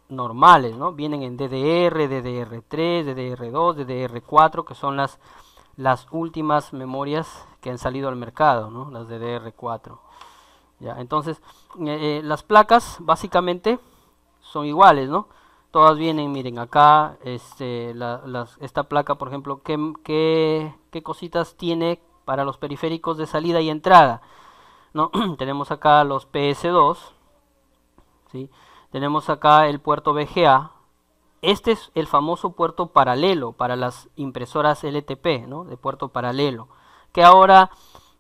normales, ¿no? Vienen en DDR, DDR3, DDR2, DDR4, que son las últimas memorias que han salido al mercado, ¿no? Las DDR4. ¿Ya? Entonces, las placas básicamente son iguales, ¿no? Todas vienen, miren, acá, esta placa, por ejemplo, ¿qué cositas tiene para los periféricos de salida y entrada? ¿No? Tenemos acá los PS2, ¿sí? Tenemos acá el puerto VGA. Este es el famoso puerto paralelo para las impresoras LTP, ¿no? De puerto paralelo, que ahora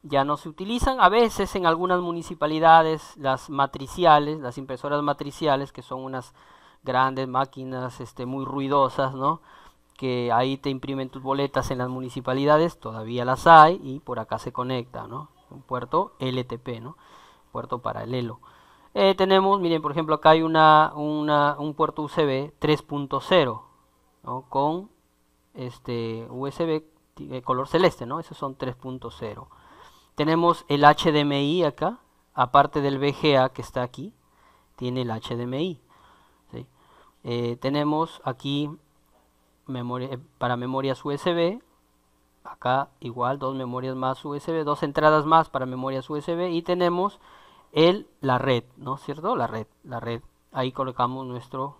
ya no se utilizan. A veces en algunas municipalidades, las matriciales, las impresoras matriciales, que son unas grandes máquinas muy ruidosas, ¿no? Que ahí te imprimen tus boletas en las municipalidades, todavía las hay y por acá se conecta, ¿no? Un puerto LTP, ¿no? Puerto paralelo. Tenemos, miren, por ejemplo, acá hay un puerto USB 3.0, ¿no? Con USB color celeste, ¿no? Esos son 3.0. Tenemos el HDMI acá, aparte del VGA que está aquí, tiene el HDMI. ¿Sí? Tenemos aquí para memorias USB, acá igual, dos memorias más USB, dos entradas más para memorias USB, y tenemos la red, ¿no es cierto? La red, ahí colocamos nuestro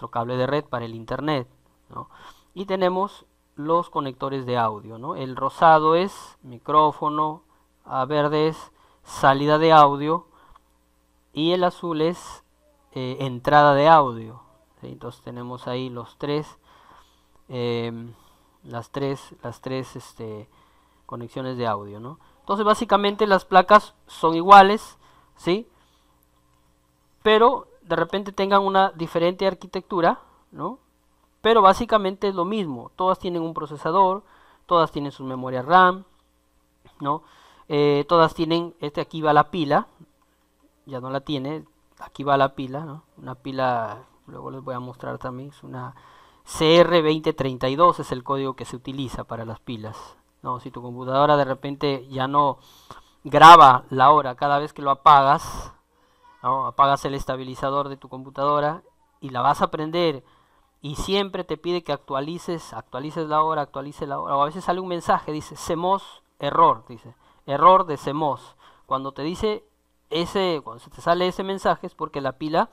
cable de red para el internet, ¿no? Y tenemos los conectores de audio, ¿no? El rosado es micrófono, verde es salida de audio y el azul es entrada de audio, ¿sí? Entonces tenemos ahí las tres conexiones de audio, ¿no? Entonces básicamente las placas son iguales, ¿sí? Pero de repente tengan una diferente arquitectura, ¿no? Pero básicamente es lo mismo. Todas tienen un procesador, todas tienen sus memorias RAM, ¿no? Todas tienen, aquí va la pila, ya no la tiene, aquí va la pila, ¿no? Una pila, luego les voy a mostrar también, es una CR2032, es el código que se utiliza para las pilas. No, si tu computadora de repente ya no graba la hora cada vez que lo apagas, ¿no? Apagas el estabilizador de tu computadora y la vas a prender y siempre te pide que actualices la hora, o a veces sale un mensaje, dice CMOS error, dice error de CMOS. Cuando te dice cuando se te sale ese mensaje es porque la pila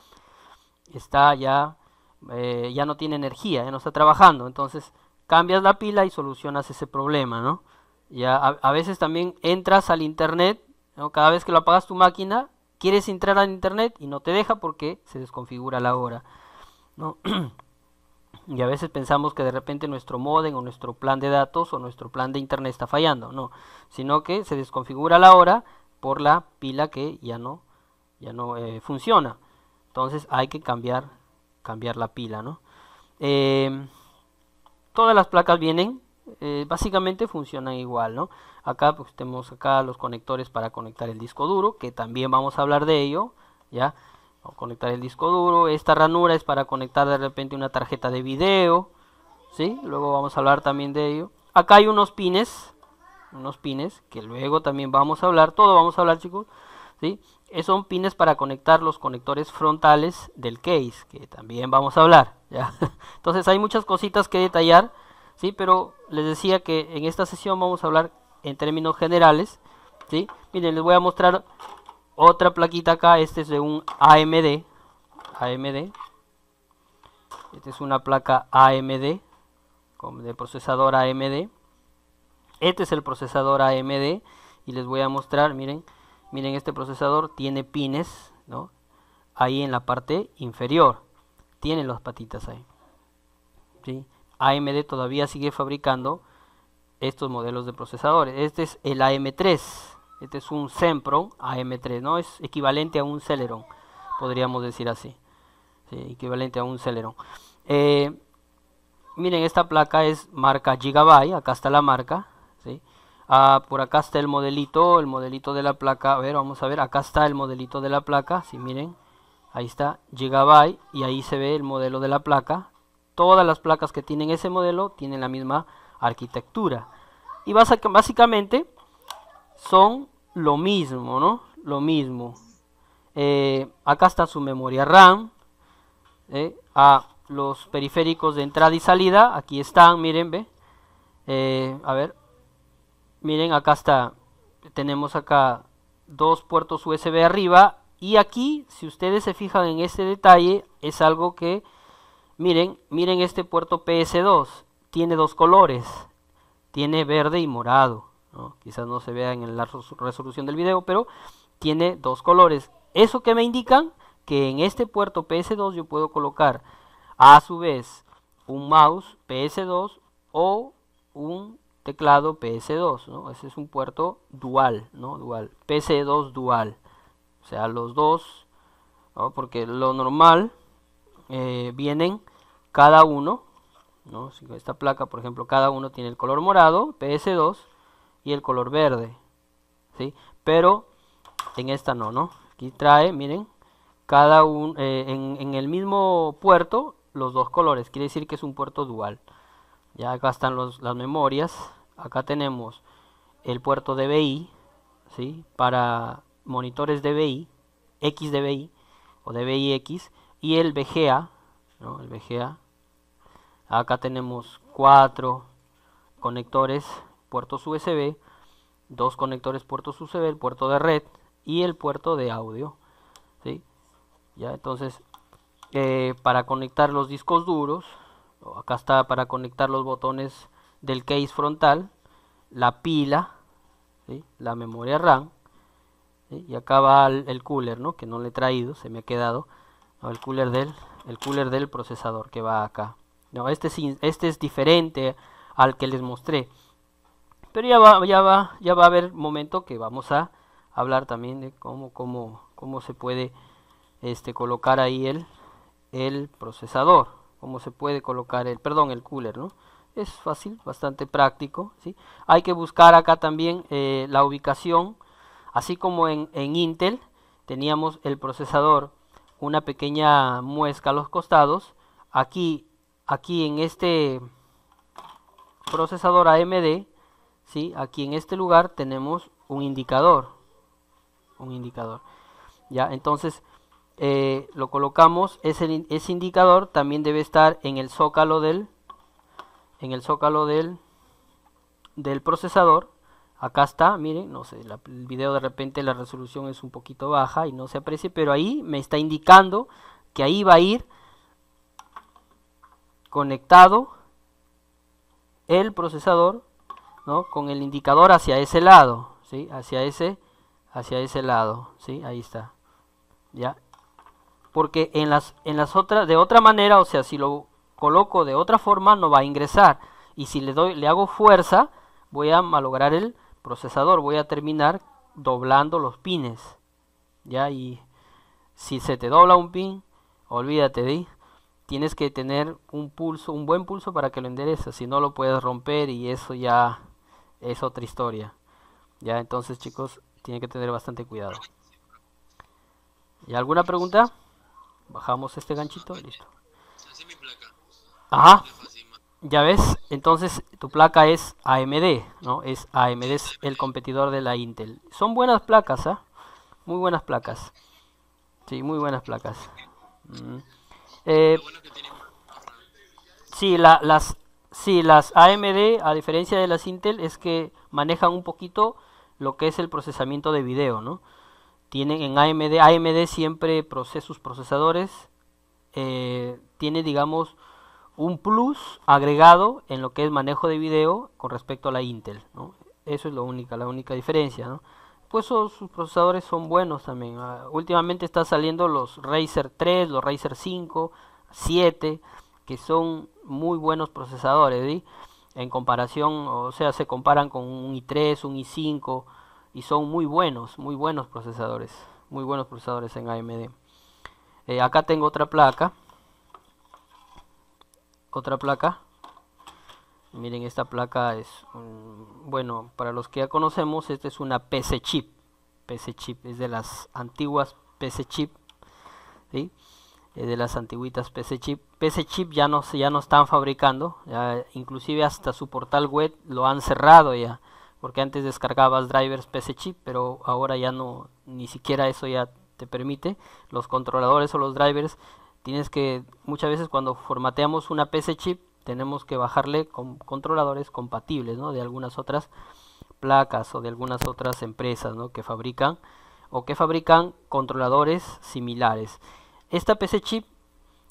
está ya no tiene energía, ya no está trabajando, entonces cambias la pila y solucionas ese problema, ¿no? Ya a veces también entras al internet, ¿no? Cada vez que lo apagas tu máquina, quieres entrar al internet y no te deja porque se desconfigura la hora, ¿no? Y a veces pensamos que de repente nuestro módem o nuestro plan de datos o nuestro plan de internet está fallando, no, sino que se desconfigura la hora por la pila que ya no funciona. Entonces hay que cambiar la pila, ¿no? Todas las placas vienen, básicamente funcionan igual, ¿no? Acá pues tenemos acá los conectores para conectar el disco duro, que también vamos a hablar de ello, ¿ya? Vamos a conectar el disco duro. Esta ranura es para conectar de repente una tarjeta de video, ¿sí? Luego vamos a hablar también de ello. Acá hay unos pines que luego también vamos a hablar, todo vamos a hablar, chicos, ¿sí? Son pines para conectar los conectores frontales del case, que también vamos a hablar, ¿ya? Entonces hay muchas cositas que detallar, ¿sí? Pero les decía que en esta sesión vamos a hablar en términos generales, ¿sí? Miren, les voy a mostrar otra plaquita acá. Este es de un AMD. Esta es una placa AMD, de procesador AMD. Este es el procesador AMD y les voy a mostrar, miren, este procesador tiene pines, ¿no? Ahí en la parte inferior, tiene las patitas ahí, ¿sí? AMD todavía sigue fabricando estos modelos de procesadores. Este es el AM3, este es un Sempron AM3, ¿no? Es equivalente a un Celeron. podríamos decir así, ¿sí? Equivalente a un Celeron. Miren, esta placa es marca Gigabyte, acá está la marca, ¿sí? Por acá está el modelito de la placa. A ver, vamos a ver, acá está el modelito de la placa, sí, miren, ahí está Gigabyte y ahí se ve el modelo de la placa. Todas las placas que tienen ese modelo tienen la misma arquitectura y básicamente son lo mismo, ¿no? Lo mismo. Acá está su memoria RAM, los periféricos de entrada y salida, aquí están, miren, ve, a ver, miren, acá está, tenemos acá dos puertos USB arriba, y aquí, si ustedes se fijan en este detalle, es algo que, miren este puerto PS2, tiene dos colores, tiene verde y morado, ¿no? Quizás no se vea en la resolución del video, pero tiene dos colores. Eso que me indican que en este puerto PS2 yo puedo colocar a su vez un mouse PS2 o un teclado PS2, ¿no? Ese es un puerto dual, ¿no? Dual, PS2 dual, o sea, los dos, ¿no? Porque lo normal vienen cada uno, ¿no? Esta placa, por ejemplo, cada uno tiene el color morado, PS2, y el color verde, ¿sí? Pero en esta no, ¿no? Aquí trae, miren, cada uno en el mismo puerto los dos colores, quiere decir que es un puerto dual. Ya acá están las memorias, acá tenemos el puerto DVI, ¿sí? Para monitores DVI, XDVI o DVI-X, y el VGA, ¿no? El VGA. Acá tenemos 4 conectores, puertos USB, 2 conectores puertos USB, el puerto de red y el puerto de audio, ¿sí? Ya, entonces, para conectar los discos duros, acá está para conectar los botones del case frontal, la pila, ¿sí? La memoria RAM, ¿sí? Y acá va el cooler, ¿no? Que no le he traído, se me ha quedado, ¿no? El cooler del procesador que va acá. No, este es diferente al que les mostré, pero ya va a haber momento que vamos a hablar también de cómo se puede colocar ahí el procesador, cómo se puede colocar el cooler, ¿no? Es fácil, bastante práctico, ¿sí? Hay que buscar acá también la ubicación, así como en Intel teníamos el procesador, una pequeña muesca a los costados. Aquí en este procesador AMD, ¿sí? Aquí en este lugar tenemos un indicador, ya, entonces lo colocamos. Ese indicador también debe estar en el zócalo del procesador. Acá está, miren, no sé, el video de repente la resolución es un poquito baja y no se aprecia, pero ahí me está indicando que ahí va a ir conectado el procesador, ¿no? Con el indicador hacia ese lado, ¿sí? Hacia ese lado, ¿sí? Ahí está, ya. Porque en las otras, de otra manera, o sea, si lo coloco de otra forma, no va a ingresar. Y si le hago fuerza, voy a malograr el procesador, voy a terminar doblando los pines, ya. Y si se te dobla un pin, olvídate de, tienes que tener un buen pulso para que lo endereces, si no lo puedes romper y eso ya es otra historia, ya. Entonces, chicos, tienen que tener bastante cuidado. ¿Y alguna pregunta? Bajamos este ganchito, listo. Así mi placa. Ajá, Me fascina. ya ves, entonces tu placa es AMD, ¿no? Es AMD, es el competidor de la Intel. Son buenas placas, ¿ah? Muy buenas placas. Sí, muy buenas placas. Lo bueno que tiene más RAM. Sí, las AMD, a diferencia de las Intel, es que manejan un poquito lo que es el procesamiento de video, ¿no? Tienen en AMD siempre sus procesadores, tiene, digamos, un plus agregado en lo que es manejo de video con respecto a la Intel, ¿no? Eso es la única diferencia, ¿no? Pues sus procesadores son buenos también. Últimamente está saliendo los Razer 3, los Razer 5, 7, que son muy buenos procesadores, ¿sí? En comparación, o sea, se comparan con un i3, un i5, y son muy buenos procesadores en AMD. Acá tengo otra placa. Miren, esta placa es, bueno, para los que ya conocemos, esta es una PC chip. PC chip es de las antiguas PC chip, ¿sí? Es de las antiguitas PC chip. PC chip ya no están fabricando, ya, inclusive hasta su portal web lo han cerrado ya, porque antes descargabas drivers PC chip, pero ahora ya no, ni siquiera eso ya te permite. Los controladores o los drivers, tienes que, muchas veces cuando formateamos una PC chip, tenemos que bajarle con controladores compatibles, ¿no? De algunas otras placas o de algunas otras empresas, ¿no? que fabrican controladores similares. Esta PC chip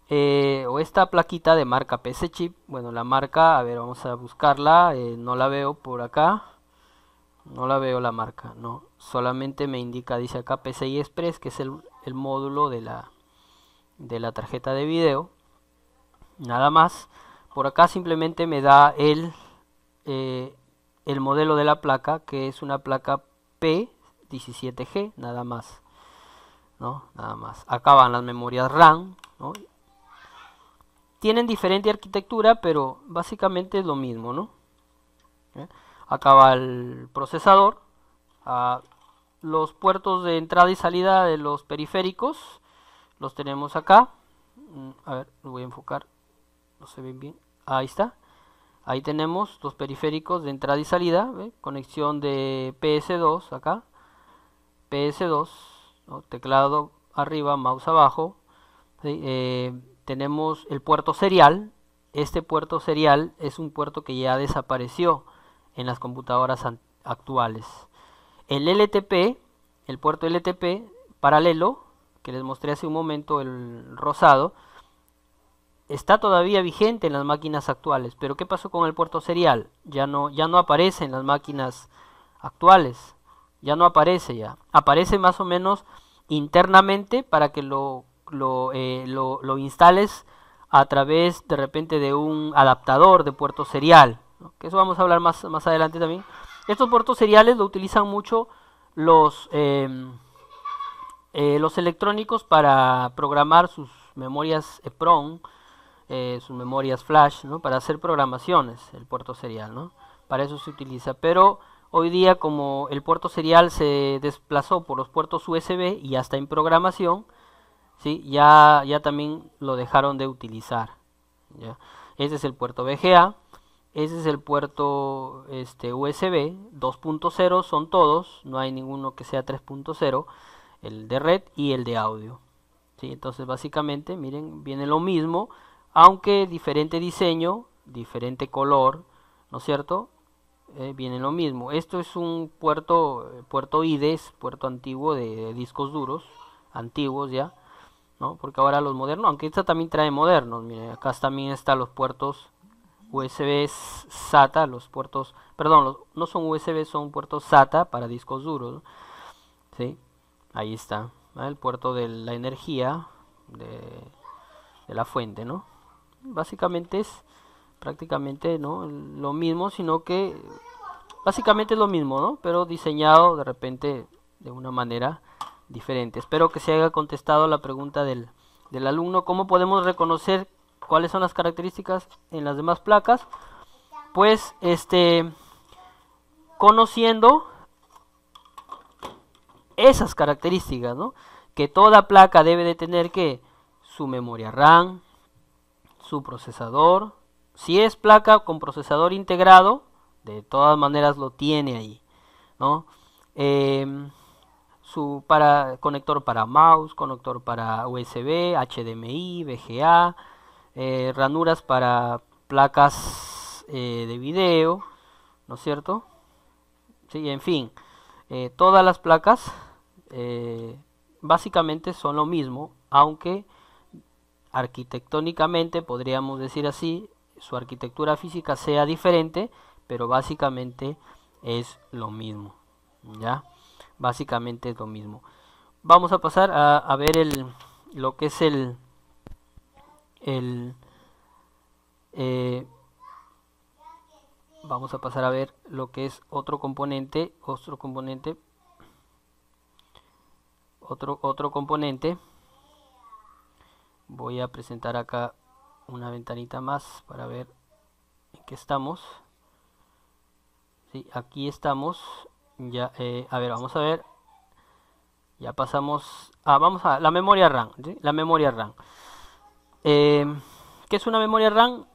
o esta plaquita de marca PC chip, bueno, la marca, a ver, vamos a buscarla, no la veo por acá, no la veo la marca, no, solamente me indica, dice acá PCI Express, que es el módulo de la tarjeta de video, nada más. Por acá simplemente me da el modelo de la placa, que es una placa P17G, nada más, ¿no? Nada más. Acá van las memorias RAM, ¿no? Tienen diferente arquitectura, pero básicamente es lo mismo, ¿no? Acá va el procesador, los puertos de entrada y salida de los periféricos, los tenemos acá. A ver, lo voy a enfocar. No se ven bien, ahí está, ahí tenemos los periféricos de entrada y salida, ¿ve? Conexión de PS2 acá, PS2, ¿no? Teclado arriba, mouse abajo, ¿sí? Tenemos el puerto serial. Este puerto serial es un puerto que ya desapareció en las computadoras actuales. El LTP, el puerto LTP paralelo, que les mostré hace un momento, el rosado, está todavía vigente en las máquinas actuales, pero ¿qué pasó con el puerto serial? Ya no aparece en las máquinas actuales, ya no aparece ya. Aparece más o menos internamente para que lo instales a través de repente de un adaptador de puerto serial, ¿no? Que eso vamos a hablar más adelante también. Estos puertos seriales lo utilizan mucho los electrónicos para programar sus memorias EEPROM, sus memorias flash, ¿no? Para hacer programaciones, el puerto serial, ¿no? Para eso se utiliza, pero hoy día, como el puerto serial se desplazó por los puertos USB y hasta en programación, ¿sí? ya también lo dejaron de utilizar, ¿ya? Ese es el puerto VGA, ese es el puerto USB 2.0, son todos, no hay ninguno que sea 3.0, el de red y el de audio, ¿sí? Entonces básicamente, miren, viene lo mismo, aunque diferente diseño, diferente color, ¿no es cierto? Viene lo mismo. Esto es un puerto IDES, puerto antiguo de discos duros, antiguos ya, ¿no? Porque ahora los modernos, aunque esta también trae modernos, miren, acá también están los puertos USB SATA, los puertos, perdón, no son USB, son puertos SATA para discos duros, ¿no? ¿Sí? Ahí está, ¿no? El puerto de la energía de la fuente, ¿no? Básicamente es prácticamente, ¿no? Lo mismo, sino que básicamente es lo mismo, ¿no? Pero diseñado de repente de una manera diferente. Espero que se haya contestado la pregunta del alumno. ¿Cómo podemos reconocer cuáles son las características en las demás placas? Pues conociendo esas características, ¿no? Que toda placa debe de tener que su memoria RAM, su procesador. Si es placa con procesador integrado, de todas maneras lo tiene ahí, ¿no? Su conector para mouse, conector para USB, HDMI, VGA, ranuras para placas de video, ¿no es cierto? Sí, en fin, todas las placas básicamente son lo mismo, aunque arquitectónicamente, podríamos decir así, su arquitectura física sea diferente, pero básicamente es lo mismo, ¿ya? Básicamente es lo mismo. Vamos a pasar a ver lo que es vamos a pasar a ver lo que es otro componente Voy a presentar acá una ventanita más para ver en qué estamos. Sí, aquí estamos. Ya, a ver, vamos a ver. Ya pasamos. Vamos a la memoria RAM. ¿Sí? La memoria RAM. ¿Qué es una memoria RAM?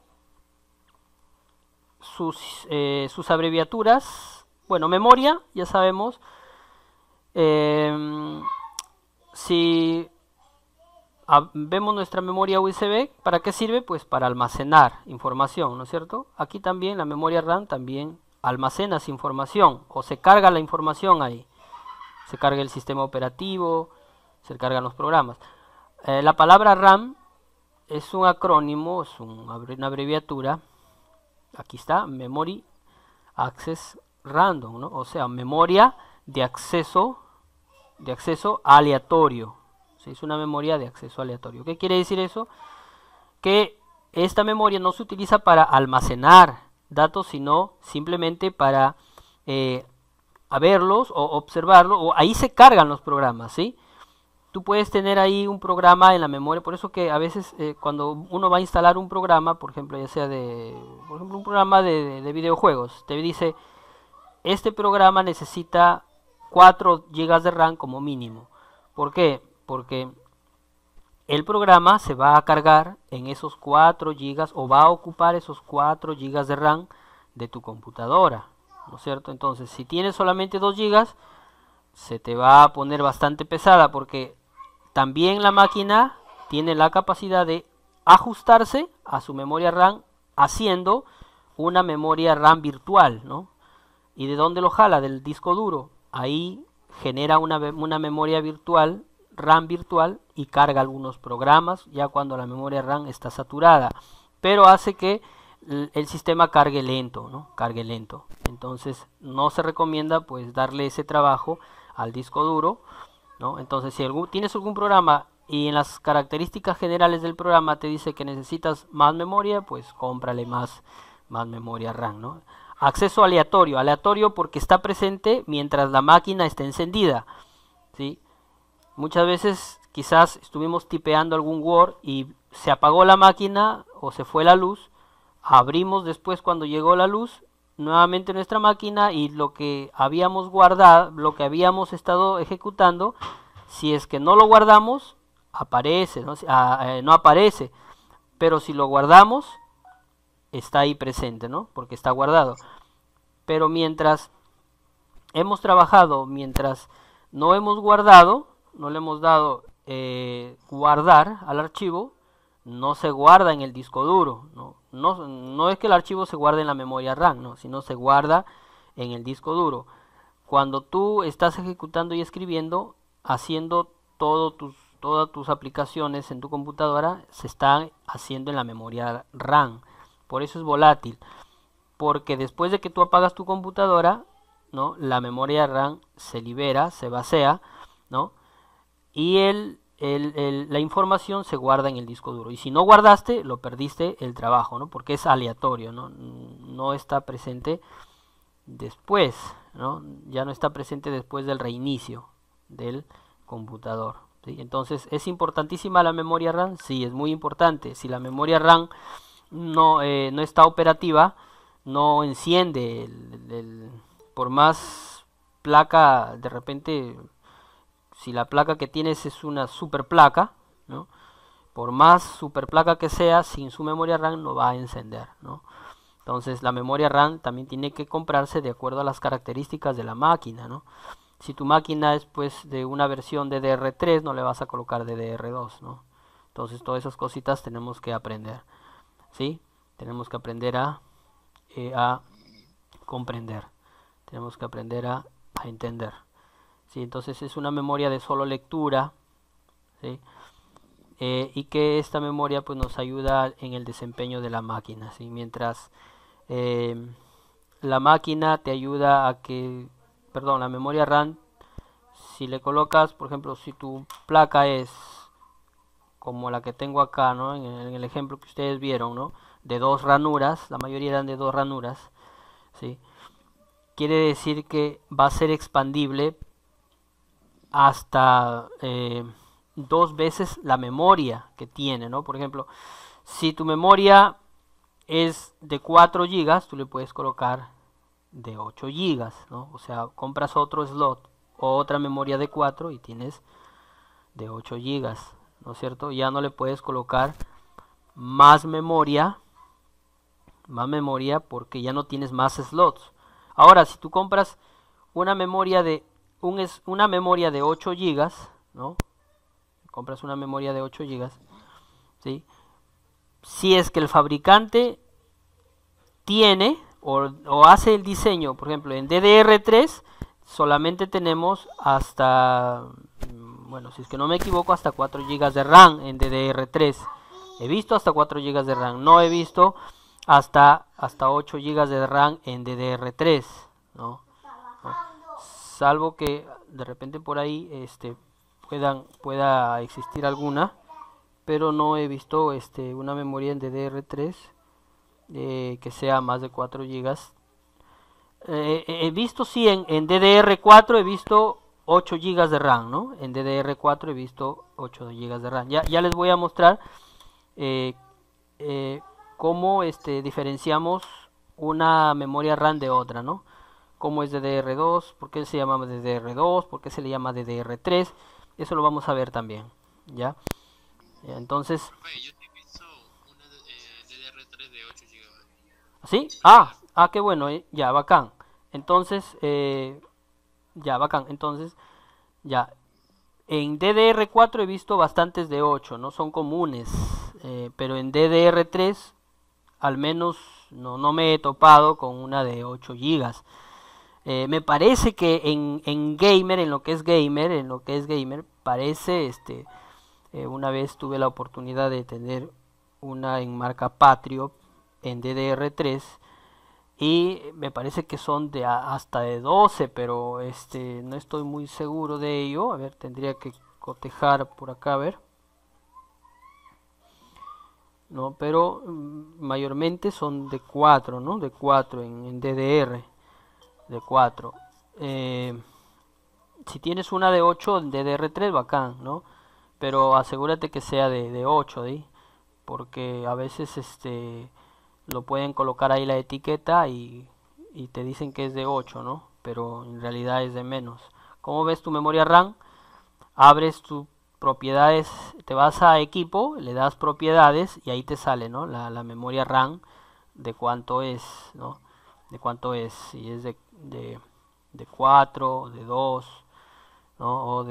Sus abreviaturas. Bueno, memoria, ya sabemos. Si vemos nuestra memoria USB, ¿para qué sirve? Pues para almacenar información, ¿no es cierto? Aquí también la memoria RAM también almacena esa información o se carga la información ahí. Se carga el sistema operativo, se cargan los programas. La palabra RAM es un acrónimo, es una abreviatura. Aquí está, Memory Access Random, ¿no? O sea, memoria de acceso aleatorio. ¿Sí? Es una memoria de acceso aleatorio. ¿Qué quiere decir eso? Que esta memoria no se utiliza para almacenar datos, sino simplemente para verlos o observarlos, o ahí se cargan los programas, ¿sí? Tú puedes tener ahí un programa en la memoria, por eso que a veces cuando uno va a instalar un programa, por ejemplo, ya sea por ejemplo, un programa de videojuegos, te dice, este programa necesita 4 GB de RAM como mínimo. ¿Por qué? Porque el programa se va a cargar en esos 4 GB o va a ocupar esos 4 GB de RAM de tu computadora, ¿no es cierto? Entonces, si tienes solamente 2 GB, se te va a poner bastante pesada porque también la máquina tiene la capacidad de ajustarse a su memoria RAM haciendo una memoria RAM virtual, ¿no? ¿Y de dónde lo jala? Del disco duro. Ahí genera una memoria virtual, RAM virtual, y carga algunos programas ya cuando la memoria RAM está saturada. Pero hace que el sistema cargue lento, ¿no? Cargue lento. Entonces no se recomienda pues darle ese trabajo al disco duro, ¿no? Entonces si tienes algún programa y en las características generales del programa te dice que necesitas más memoria, pues cómprale más memoria RAM, ¿no? Acceso aleatorio, aleatorio porque está presente mientras la máquina está encendida, ¿sí? Muchas veces quizás estuvimos tipeando algún Word y se apagó la máquina o se fue la luz, abrimos después cuando llegó la luz nuevamente nuestra máquina y lo que habíamos guardado, lo que habíamos estado ejecutando, si es que no lo guardamos, aparece, ¿no? No aparece, pero si lo guardamos, está ahí presente, ¿no? Porque está guardado. Pero mientras hemos trabajado, mientras no hemos guardado, no le hemos dado guardar al archivo, no se guarda en el disco duro, no es que el archivo se guarde en la memoria RAM, no, sino se guarda en el disco duro. Cuando tú estás ejecutando y escribiendo, haciendo todas tus aplicaciones en tu computadora, se están haciendo en la memoria RAM. Por eso es volátil, porque después de que tú apagas tu computadora, ¿no? La memoria RAM se libera, se vacía, ¿no? Y la información se guarda en el disco duro. Y si no guardaste, lo perdiste el trabajo, ¿no? Porque es aleatorio, ¿no? No está presente después, ¿no? Ya no está presente después del reinicio del computador, ¿sí? Entonces, ¿es importantísima la memoria RAM? Sí, es muy importante. Si la memoria RAM no está operativa, no enciende por más placa, de repente, si la placa que tienes es una super placa, ¿no? Por más super placa que sea, sin su memoria RAM no va a encender, ¿no? Entonces la memoria RAM también tiene que comprarse de acuerdo a las características de la máquina, ¿no? Si tu máquina es pues de una versión de DDR3, no le vas a colocar DDR2, ¿no? Entonces todas esas cositas tenemos que aprender, ¿sí? Tenemos que aprender a comprender, tenemos que aprender a entender, ¿sí? Entonces es una memoria de solo lectura, ¿sí? Y que esta memoria pues nos ayuda en el desempeño de la máquina, ¿sí? Mientras la máquina te ayuda a que, perdón, la memoria RAM, si le colocas, por ejemplo, si tu placa es como la que tengo acá, ¿no? En el ejemplo que ustedes vieron, ¿no? De 2 ranuras, la mayoría eran de 2 ranuras, ¿sí? Quiere decir que va a ser expandible hasta 2 veces la memoria que tiene, ¿no? Por ejemplo, si tu memoria es de 4 gigas, tú le puedes colocar de 8 gigas, ¿no? O sea, compras otro slot o otra memoria de 4 y tienes de 8 gigas, ¿no es cierto? Ya no le puedes colocar más memoria porque ya no tienes más slots. Ahora, si tú compras una memoria de una memoria de 8 gigas, ¿no? Compras una memoria de 8 gigas, ¿sí? Si es que el fabricante tiene o hace el diseño, por ejemplo, en DDR3 solamente tenemos hasta, bueno, si es que no me equivoco, hasta 4 GB de RAM en DDR3. He visto hasta 4 GB de RAM, no he visto hasta 8 GB de RAM en DDR3, ¿no? Salvo que de repente por ahí pueda existir alguna, pero no he visto una memoria en DDR3 que sea más de 4 gigas. He visto, sí, en DDR4 he visto 8 gigas de RAM, ¿no? En DDR4 he visto 8 gigas de RAM. Ya les voy a mostrar cómo diferenciamos una memoria RAM de otra, ¿no? Cómo es DDR2, por qué se llama DDR2, por qué se le llama DDR3. Eso lo vamos a ver también, ¿ya? Entonces, Profe, yo te he visto una DDR3 de 8 GB. ¿sí? Qué bueno, ya, bacán. Entonces, ya, bacán. Entonces, ya. En DDR4 he visto bastantes de 8, no son comunes. Pero en DDR3, al menos, no me he topado con una de 8 gigas. Me parece que en gamer, en lo que es gamer, parece, una vez tuve la oportunidad de tener una en marca Patriot en DDR3 y me parece que son hasta de 12, pero no estoy muy seguro de ello. A ver, tendría que cotejar por acá, a ver. No, pero mayormente son de 4, ¿no? De 4 en DDR, de 4. Si tienes una de 8 en DDR3, bacán, ¿no? Pero asegúrate que sea de 8, ¿sí? Porque a veces lo pueden colocar ahí la etiqueta y te dicen que es de 8, ¿no? Pero en realidad es de menos. ¿Cómo ves tu memoria RAM? Abres tus propiedades, te vas a equipo, le das propiedades y ahí te sale, ¿no? La memoria RAM de cuánto es, ¿no? De cuánto es, si es de 4, de 2, ¿no? O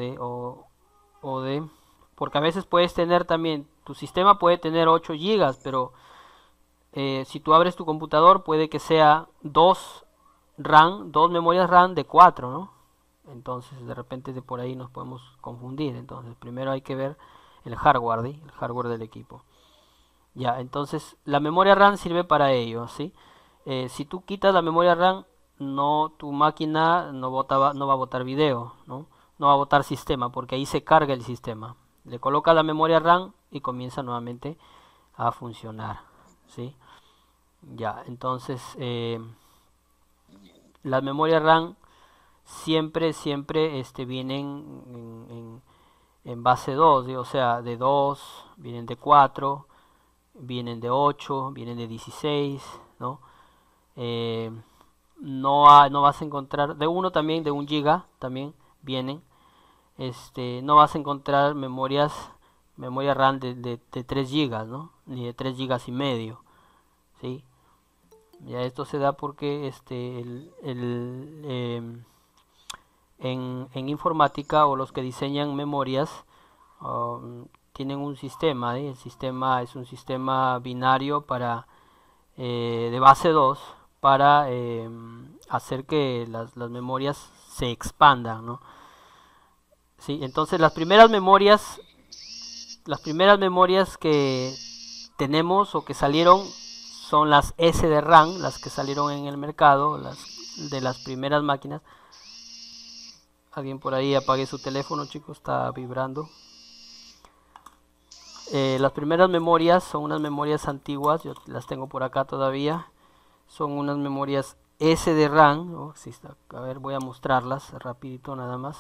de porque a veces puedes tener también, tu sistema puede tener 8 gigas, pero si tú abres tu computador puede que sea 2 memorias RAM de 4, ¿no? Entonces de repente de por ahí nos podemos confundir. Entonces primero hay que ver el hardware, ¿sí? El hardware del equipo. Ya, entonces la memoria RAM sirve para ello, ¿sí? Si tú quitas la memoria RAM, tu máquina no va a botar video, ¿no? No va a botar sistema, porque ahí se carga el sistema. Le coloca la memoria RAM y comienza nuevamente a funcionar, ¿sí? Ya, entonces las memorias RAM siempre vienen en base 2, ¿sí? O sea, de 2, vienen de 4, vienen de 8, vienen de 16, ¿no? No vas a encontrar, de 1 también, de 1 giga también vienen. No vas a encontrar memoria RAM de 3 gigas, ¿no? Ni de 3 gigas y medio, ¿sí? Ya esto se da porque en informática o los que diseñan memorias tienen un sistema, ¿eh? El sistema es un sistema binario de base 2 para hacer que las memorias se expandan, ¿no? Sí, entonces las primeras memorias que tenemos o que salieron son las SDRAM, las que salieron en el mercado, de las primeras máquinas. Alguien por ahí apague su teléfono, chicos, está vibrando. Las primeras memorias son unas memorias antiguas, yo las tengo por acá todavía. Son unas memorias SDRAM, ¿no? A ver, voy a mostrarlas rapidito nada más.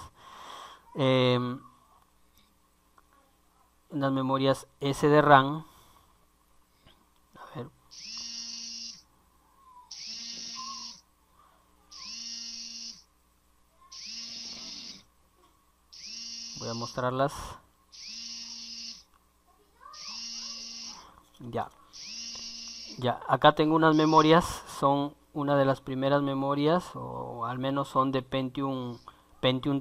unas memorias SDRAM. A ver. Voy a mostrarlas. Ya, acá tengo unas memorias, son una de las primeras memorias, o al menos son de Pentium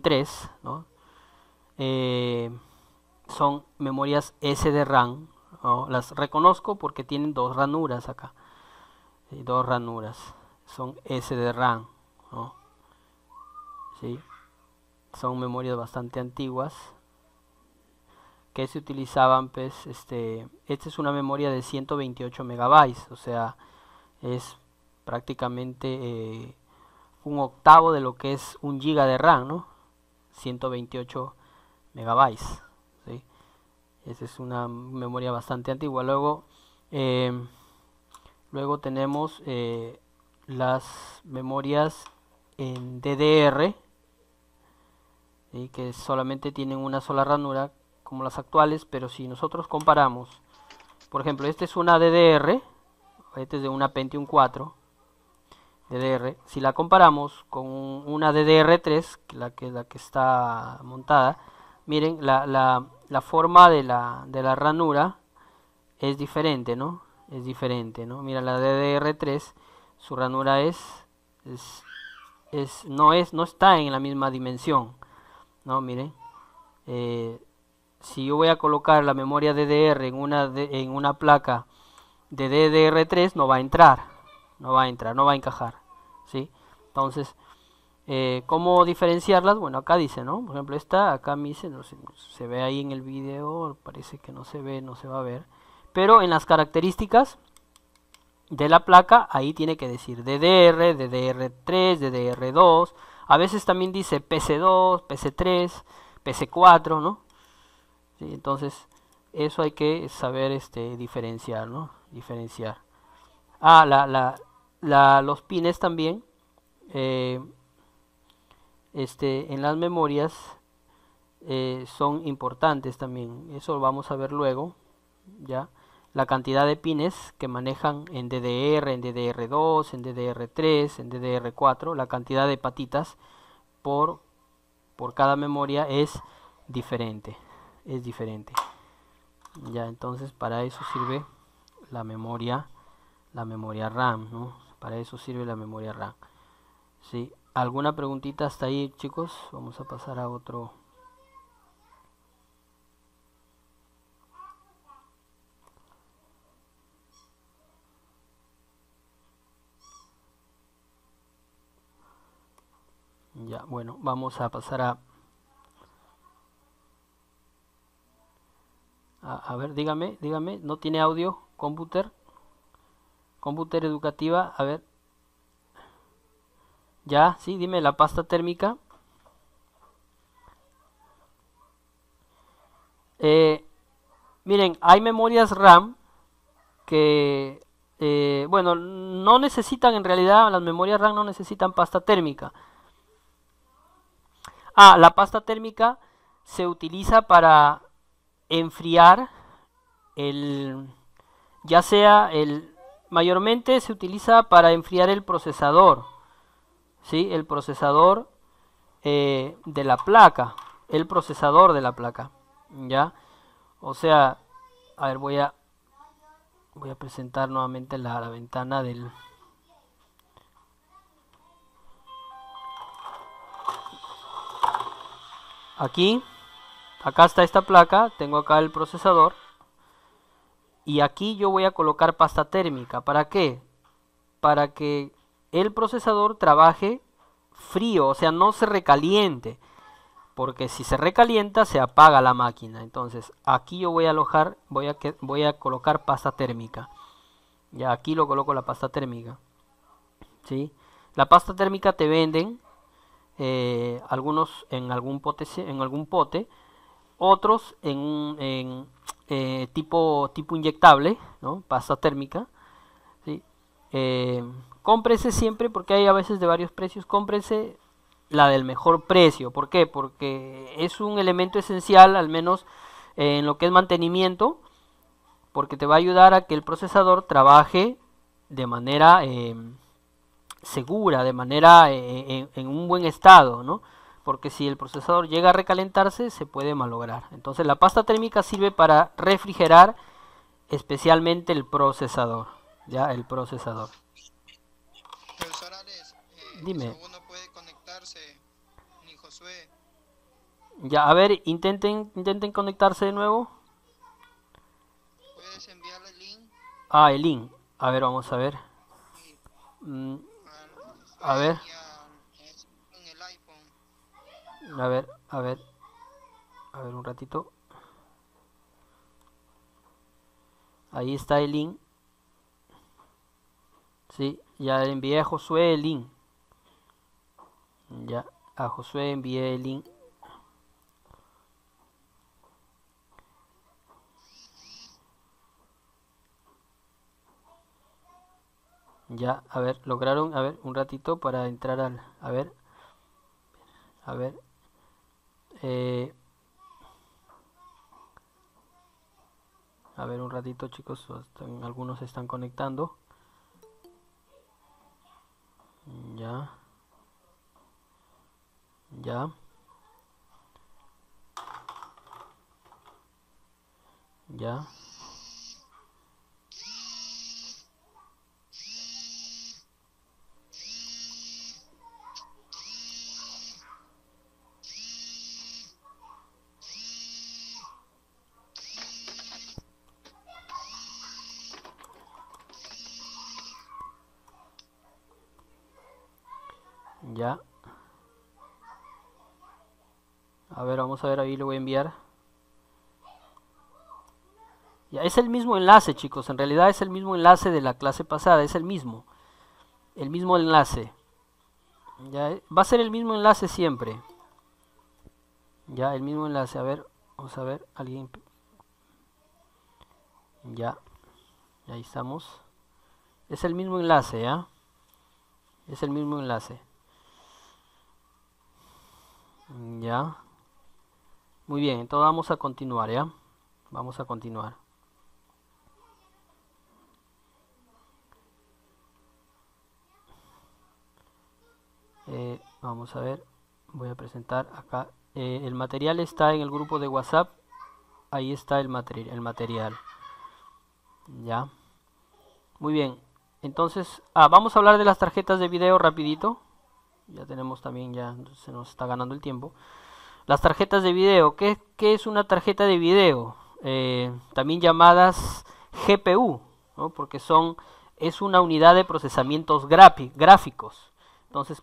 3, ¿no? Son memorias SDRAM, ¿no? Las reconozco porque tienen dos ranuras acá, ¿sí? Dos ranuras, son SDRAM, ¿no? ¿Sí? Son memorias bastante antiguas que se utilizaban, pues, esta es una memoria de 128 megabytes, o sea, es prácticamente un octavo de lo que es un giga de RAM, ¿no? 128 megabytes, ¿sí? Esa es una memoria bastante antigua. Luego tenemos las memorias en DDR, ¿sí? Que solamente tienen una sola ranura, como las actuales, pero si nosotros comparamos, por ejemplo, esta es una DDR, esta es de una Pentium 4 DDR, si la comparamos con una DDR3, la que está montada, miren, la forma de la ranura es diferente, ¿no? Es diferente, ¿no? Mira, la DDR3, su ranura no está en la misma dimensión, ¿no? Miren, si yo voy a colocar la memoria DDR en una placa de DDR3, no va a entrar, no va a encajar, ¿sí? Entonces, ¿cómo diferenciarlas? Bueno, acá dice, ¿no? Por ejemplo, esta, acá me dice, no sé, se ve ahí en el video, parece que no se ve, no se va a ver, pero en las características de la placa, ahí tiene que decir DDR, DDR3, DDR2, a veces también dice PC2, PC3, PC4, ¿no? ¿Sí? Entonces, eso hay que saber diferenciar, ¿no? Diferenciar. Los pines también, en las memorias son importantes también. Eso lo vamos a ver luego, ¿ya? La cantidad de pines que manejan en DDR, en DDR2, en DDR3, en DDR4, la cantidad de patitas por cada memoria es diferente. Ya, entonces para eso sirve la memoria RAM, ¿no? Para eso sirve la memoria RAM. ¿Sí? ¿Alguna preguntita hasta ahí, chicos? Vamos a pasar a otro. Ya, bueno, vamos a pasar a ver, dígame, ¿no tiene audio? Computer educativa, a ver. Ya, sí, dime, la pasta térmica. Miren, hay memorias RAM que, bueno, no necesitan, en realidad, las memorias RAM no necesitan pasta térmica. La pasta térmica se utiliza para enfriar mayormente se utiliza para enfriar el procesador, ¿sí? El procesador de la placa, ¿ya? O sea, a ver, voy a presentar nuevamente la ventana del... Acá está esta placa, tengo acá el procesador y aquí yo voy a colocar pasta térmica. ¿Para qué? Para que el procesador trabaje frío, o sea, no se recaliente, porque si se recalienta se apaga la máquina. Entonces aquí yo voy a colocar pasta térmica. Ya aquí lo coloco la pasta térmica, ¿sí? La pasta térmica te venden algunos en algún pote, otros en tipo inyectable, ¿no? Pasta térmica, ¿sí? Cómprese siempre, porque hay a veces de varios precios, cómprese la del mejor precio. ¿Por qué? Porque es un elemento esencial, al menos en lo que es mantenimiento, porque te va a ayudar a que el procesador trabaje de manera segura, de manera en un buen estado, ¿no? Porque si el procesador llega a recalentarse se puede malograr. Entonces la pasta térmica sirve para refrigerar especialmente el procesador, ya el procesador. Profesor Alex, Dime. uno puede conectarse, ni Josué. Ya, a ver, intenten conectarse de nuevo. ¿Puedes enviarle el link Ah, el link. A ver, vamos a ver. Mm, a ver, en el iPhone? a ver, a ver. A ver un ratito. Ahí está el link. Sí, ya le envié a Josué el link. Ya, a Josué envié el link. Ya, a ver, lograron, a ver, un ratito para entrar al, a ver, eh, a ver un ratito chicos, algunos se están conectando. Ya, ya, ya. Ya. A ver, vamos a ver, ahí le voy a enviar. Ya, es el mismo enlace, chicos. En realidad es el mismo enlace de la clase pasada. Es el mismo enlace. Ya, va a ser el mismo enlace siempre. Ya, el mismo enlace. A ver, vamos a ver, alguien. Ya, ahí estamos. Es el mismo enlace, ¿ya? Es el mismo enlace. Ya. Muy bien, entonces vamos a continuar, ¿ya? Vamos a continuar. Vamos a ver, voy a presentar acá. El material está en el grupo de WhatsApp. Ahí está el material. Ya. Muy bien. Entonces, vamos a hablar de las tarjetas de video rapidito. Ya tenemos también, ya se nos está ganando el tiempo. Las tarjetas de video. ¿Qué es una tarjeta de video? También llamadas GPU, ¿no? Porque es una unidad de procesamientos gráficos. Entonces,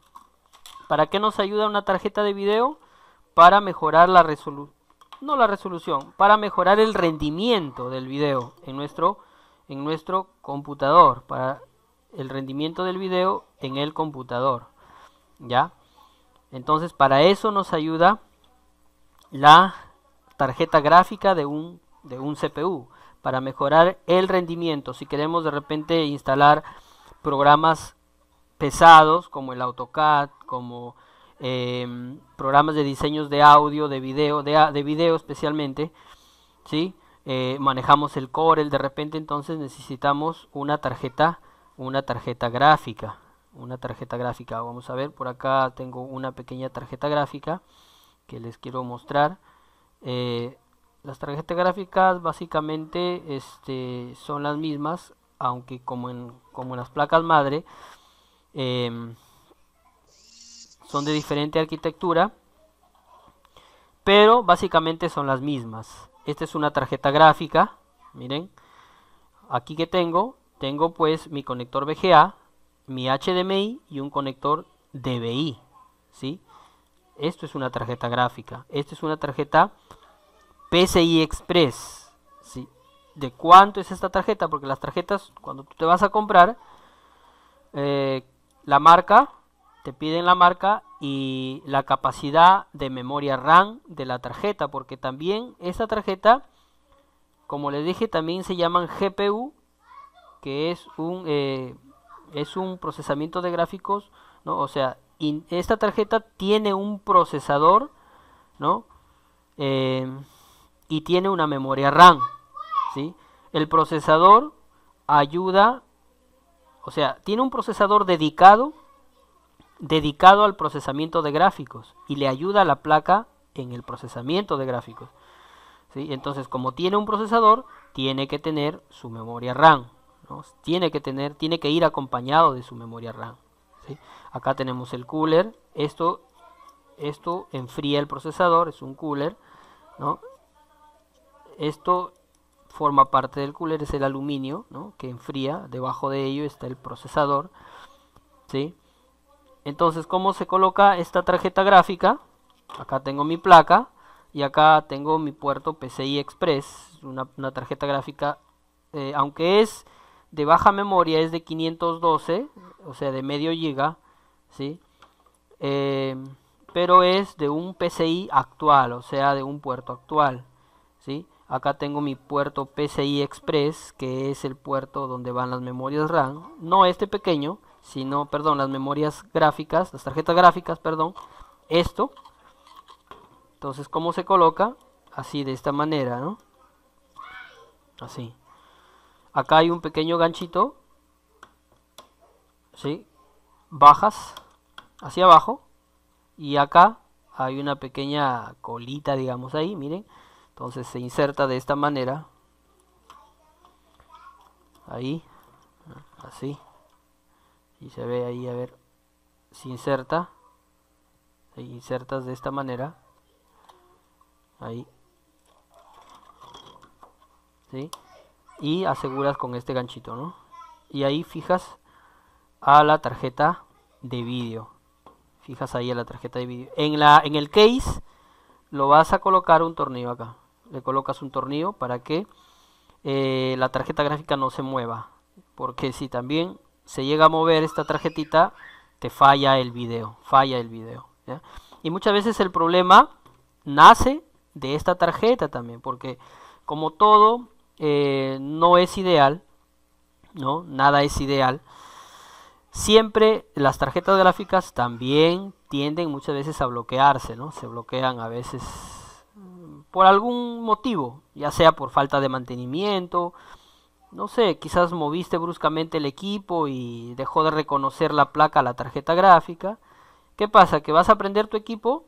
¿para qué nos ayuda una tarjeta de video? Para mejorar la resolución. No la resolución, para mejorar el rendimiento del video en nuestro computador. Para el rendimiento del video en el computador. ¿Ya? Entonces, para eso nos ayuda la tarjeta gráfica de un CPU, para mejorar el rendimiento. Si queremos de repente instalar programas pesados como el AutoCAD, como programas de diseños de audio, de video especialmente, ¿sí? Manejamos el Corel de repente, entonces necesitamos una tarjeta gráfica. Vamos a ver, por acá tengo una pequeña tarjeta gráfica que les quiero mostrar. Las tarjetas gráficas básicamente son las mismas, aunque como en las placas madre son de diferente arquitectura, pero básicamente son las mismas. Esta es una tarjeta gráfica, miren, aquí que tengo pues mi conector VGA, mi HDMI y un conector DVI, ¿sí? Esto es una tarjeta gráfica. Esta es una tarjeta PCI Express, ¿sí? ¿De cuánto es esta tarjeta? Porque las tarjetas, cuando tú te vas a comprar, la marca, te piden la marca y la capacidad de memoria RAM de la tarjeta, porque también esta tarjeta, como les dije, también se llaman GPU, que es un procesamiento de gráficos, ¿no? O sea, esta tarjeta tiene un procesador, ¿no? y tiene una memoria RAM, ¿sí? El procesador ayuda, o sea, tiene un procesador dedicado al procesamiento de gráficos y le ayuda a la placa en el procesamiento de gráficos, ¿sí? Entonces, como tiene un procesador, tiene que tener su memoria RAM, ¿no? Tiene que ir acompañado de su memoria RAM, ¿sí? Acá tenemos el cooler. Esto enfría el procesador, es un cooler, ¿no? Esto forma parte del cooler, es el aluminio, ¿no?, que enfría. Debajo de ello está el procesador, ¿sí? Entonces, ¿cómo se coloca esta tarjeta gráfica? Acá tengo mi placa y acá tengo mi puerto PCI Express, una tarjeta gráfica, aunque es de baja memoria, es de 512, o sea, de medio giga, ¿sí? Pero es de un PCI actual, o sea, de un puerto actual, ¿sí? Acá tengo mi puerto PCI Express, que es el puerto donde van las memorias RAM, no este pequeño, sino, perdón, las memorias gráficas, las tarjetas gráficas, perdón, esto. Entonces, ¿cómo se coloca? Así, de esta manera, ¿no? Así. Acá hay un pequeño ganchito, ¿sí? Bajas hacia abajo y acá hay una pequeña colita, digamos, ahí, miren. Entonces se inserta de esta manera, ahí, así, y se ve ahí, a ver, se inserta, insertas de esta manera, ahí, ¿sí? Y aseguras con este ganchito, ¿no? Y ahí fijas a la tarjeta de vídeo, fijas ahí a la tarjeta de vídeo. En el case lo vas a colocar un tornillo acá, le colocas un tornillo para que la tarjeta gráfica no se mueva, porque si también se llega a mover esta tarjetita, te falla el video, ¿ya? Y muchas veces el problema nace de esta tarjeta también, porque como todo no es ideal, ¿no? Nada es ideal. Siempre las tarjetas gráficas también tienden muchas veces a bloquearse, ¿no? Se bloquean a veces por algún motivo, ya sea por falta de mantenimiento, no sé, quizás moviste bruscamente el equipo y dejó de reconocer la placa, la tarjeta gráfica. ¿Qué pasa? Que vas a prender tu equipo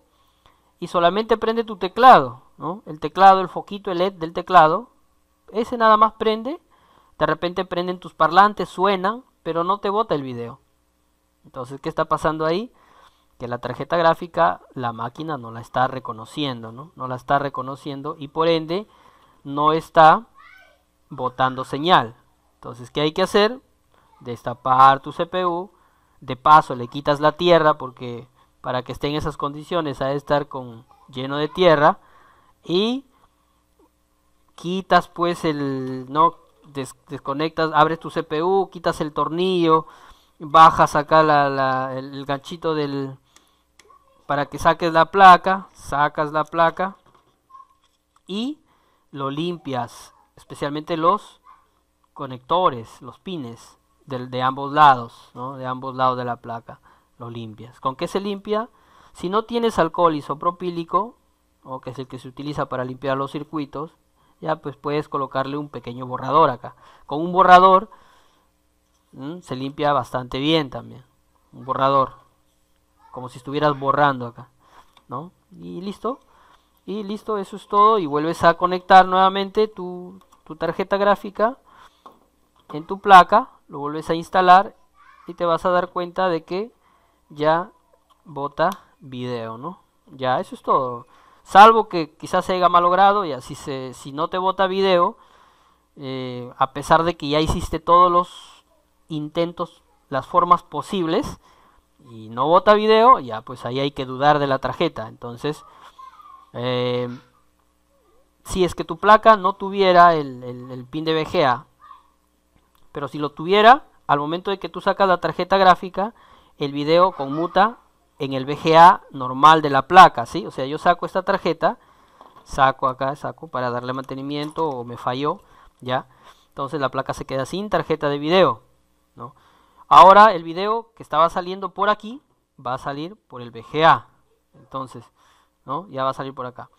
y solamente prende tu teclado, ¿no? El teclado, el foquito, el LED del teclado, ese nada más prende. De repente prenden tus parlantes, suenan, pero no te bota el video. Entonces, ¿qué está pasando ahí? Que la tarjeta gráfica, la máquina no la está reconociendo, ¿no? No la está reconociendo y por ende no está botando señal. Entonces, ¿qué hay que hacer? Destapar tu CPU. De paso, le quitas la tierra, porque para que esté en esas condiciones ha de estar lleno de tierra. Y quitas pues desconectas, abres tu CPU, quitas el tornillo, bajas acá el ganchito para que saques la placa, sacas la placa y lo limpias, especialmente los conectores, los pines de ambos lados, ¿no? De ambos lados de la placa, lo limpias. ¿Con qué se limpia? Si no tienes alcohol isopropílico, o que es el que se utiliza para limpiar los circuitos, ya pues puedes colocarle un pequeño borrador acá. Con un borrador se limpia bastante bien también. Un borrador, como si estuvieras borrando acá, ¿no? Y listo, eso es todo. Y vuelves a conectar nuevamente tu tarjeta gráfica en tu placa, lo vuelves a instalar y te vas a dar cuenta de que ya bota video, ¿no? Ya, eso es todo. Salvo que quizás se haya malogrado, y así si no te bota video, a pesar de que ya hiciste todos los intentos, las formas posibles, y no bota video, ya pues ahí hay que dudar de la tarjeta. Entonces, si es que tu placa no tuviera el pin de VGA, pero si lo tuviera, al momento de que tú sacas la tarjeta gráfica, el video conmuta en el VGA normal de la placa, ¿sí? O sea, yo saco esta tarjeta, saco para darle mantenimiento, o me falló, ¿ya? Entonces la placa se queda sin tarjeta de video, ¿no? Ahora el video que estaba saliendo por aquí va a salir por el VGA, entonces, ¿no? Ya va a salir por acá,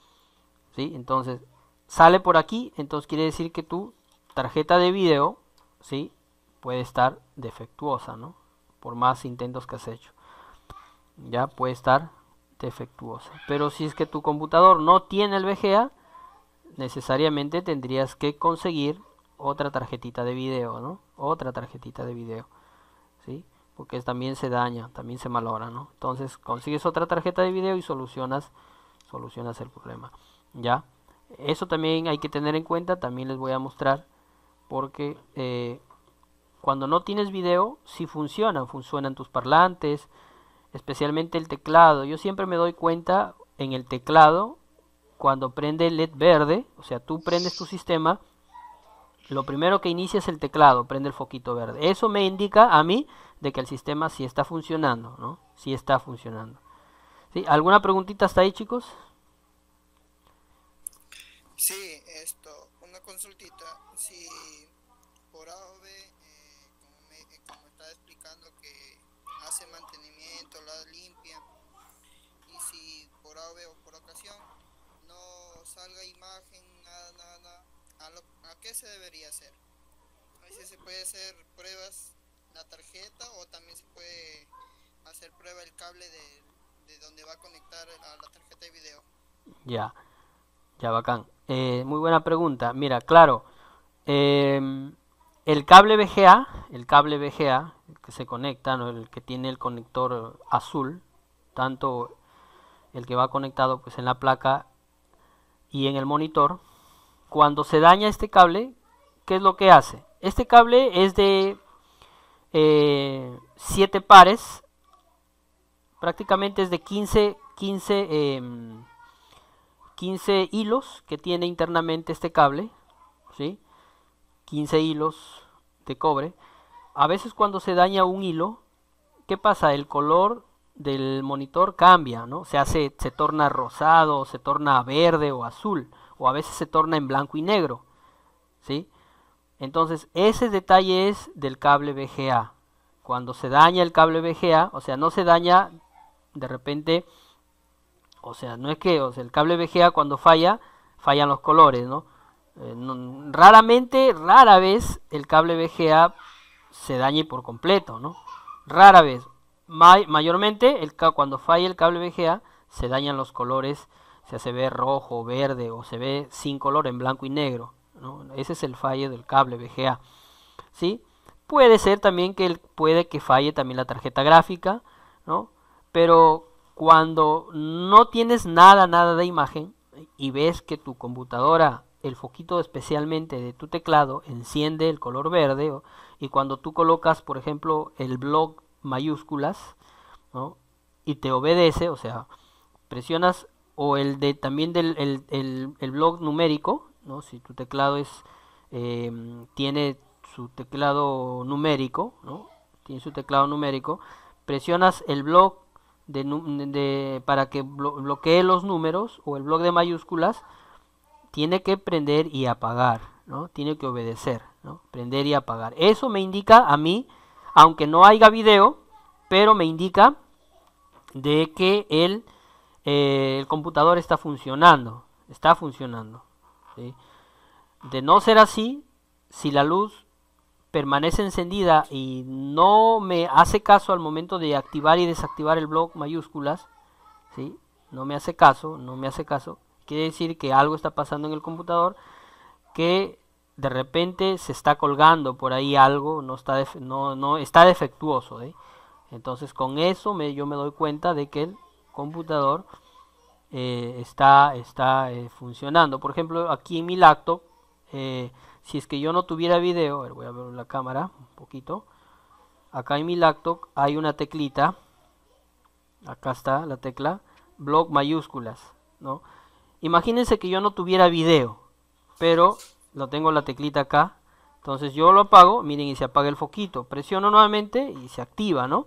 ¿sí? Entonces, sale por aquí, entonces quiere decir que tu tarjeta de video, ¿sí?, puede estar defectuosa, ¿no? Por más intentos que has hecho, ya puede estar defectuosa. Pero si es que tu computador no tiene el VGA, necesariamente tendrías que conseguir otra tarjetita de video, ¿no? Otra tarjetita de video, ¿sí? Porque también se daña, también se malogra, ¿no? Entonces consigues otra tarjeta de video y solucionas el problema, ¿ya? Eso también hay que tener en cuenta, también les voy a mostrar, porque cuando no tienes video, sí funcionan tus parlantes, especialmente el teclado. Yo siempre me doy cuenta en el teclado, cuando prende el LED verde, o sea, tú prendes tu sistema, lo primero que inicia es el teclado, prende el foquito verde. Eso me indica a mí de que el sistema sí está funcionando, ¿no? Sí está funcionando. ¿Sí? ¿Alguna preguntita hasta ahí, chicos? Sí, una consultita. Si por A o B, como estaba explicando, que hace mantenimiento, la limpia, y si por A o B o por ocasión no salga imagen, nada, ¿a qué se debería hacer? A ver si se puede hacer pruebas la tarjeta, o también se puede hacer prueba el cable de donde va a conectar a la tarjeta de video. Ya, bacán. Muy buena pregunta. Mira, claro, el cable VGA, el que se conecta, ¿no?, el que tiene el conector azul, tanto el que va conectado pues en la placa y en el monitor, cuando se daña este cable, ¿qué es lo que hace? Este cable es de 7 pares, prácticamente es de 15 hilos que tiene internamente este cable, ¿sí? 15 hilos de cobre. A veces cuando se daña un hilo, ¿qué pasa? El color del monitor cambia, ¿no? Se torna rosado, se torna verde o azul, o a veces se torna en blanco y negro, ¿sí? Entonces ese detalle es del cable VGA. Cuando se daña el cable VGA, o sea, no se daña de repente, o sea, no es que, o sea, el cable VGA cuando fallan los colores, ¿no? Rara vez el cable VGA se dañe por completo, ¿no? Rara vez. Mayormente cuando falla el cable VGA se dañan los colores, o sea, se ve rojo, verde, o se ve sin color, en blanco y negro, ¿no? Ese es el fallo del cable VGA, ¿sí? Puede ser también puede que falle también la tarjeta gráfica, ¿no? Pero cuando no tienes nada de imagen y ves que tu computadora, el foquito especialmente de tu teclado, enciende el color verde, y cuando tú colocas, por ejemplo, el bloc mayúsculas, ¿no?, y te obedece, o sea, presionas, o también el bloc numérico, ¿no? Si tu teclado tiene su teclado numérico, ¿no? Tiene su teclado numérico, presionas el bloc para que bloquee los números, o el bloc de mayúsculas, tiene que prender y apagar, ¿no? Tiene que obedecer, ¿no? Prender y apagar. Eso me indica a mí, aunque no haya video, pero me indica de que el computador está funcionando, ¿sí? De no ser así, si la luz permanece encendida y no me hace caso al momento de activar y desactivar el bloc mayúsculas, ¿sí?, no me hace caso, quiere decir que algo está pasando en el computador, que de repente se está colgando por ahí algo, no está defectuoso, ¿eh? Entonces con eso yo me doy cuenta de que el computador está funcionando. Por ejemplo, aquí en mi laptop, si es que yo no tuviera video, a ver, voy a ver la cámara un poquito. Acá en mi laptop hay una teclita, acá está la tecla bloc mayúsculas, ¿no? Imagínense que yo no tuviera video, pero lo tengo la teclita acá. Entonces yo lo apago, miren, y se apaga el foquito. Presiono nuevamente y se activa, ¿no?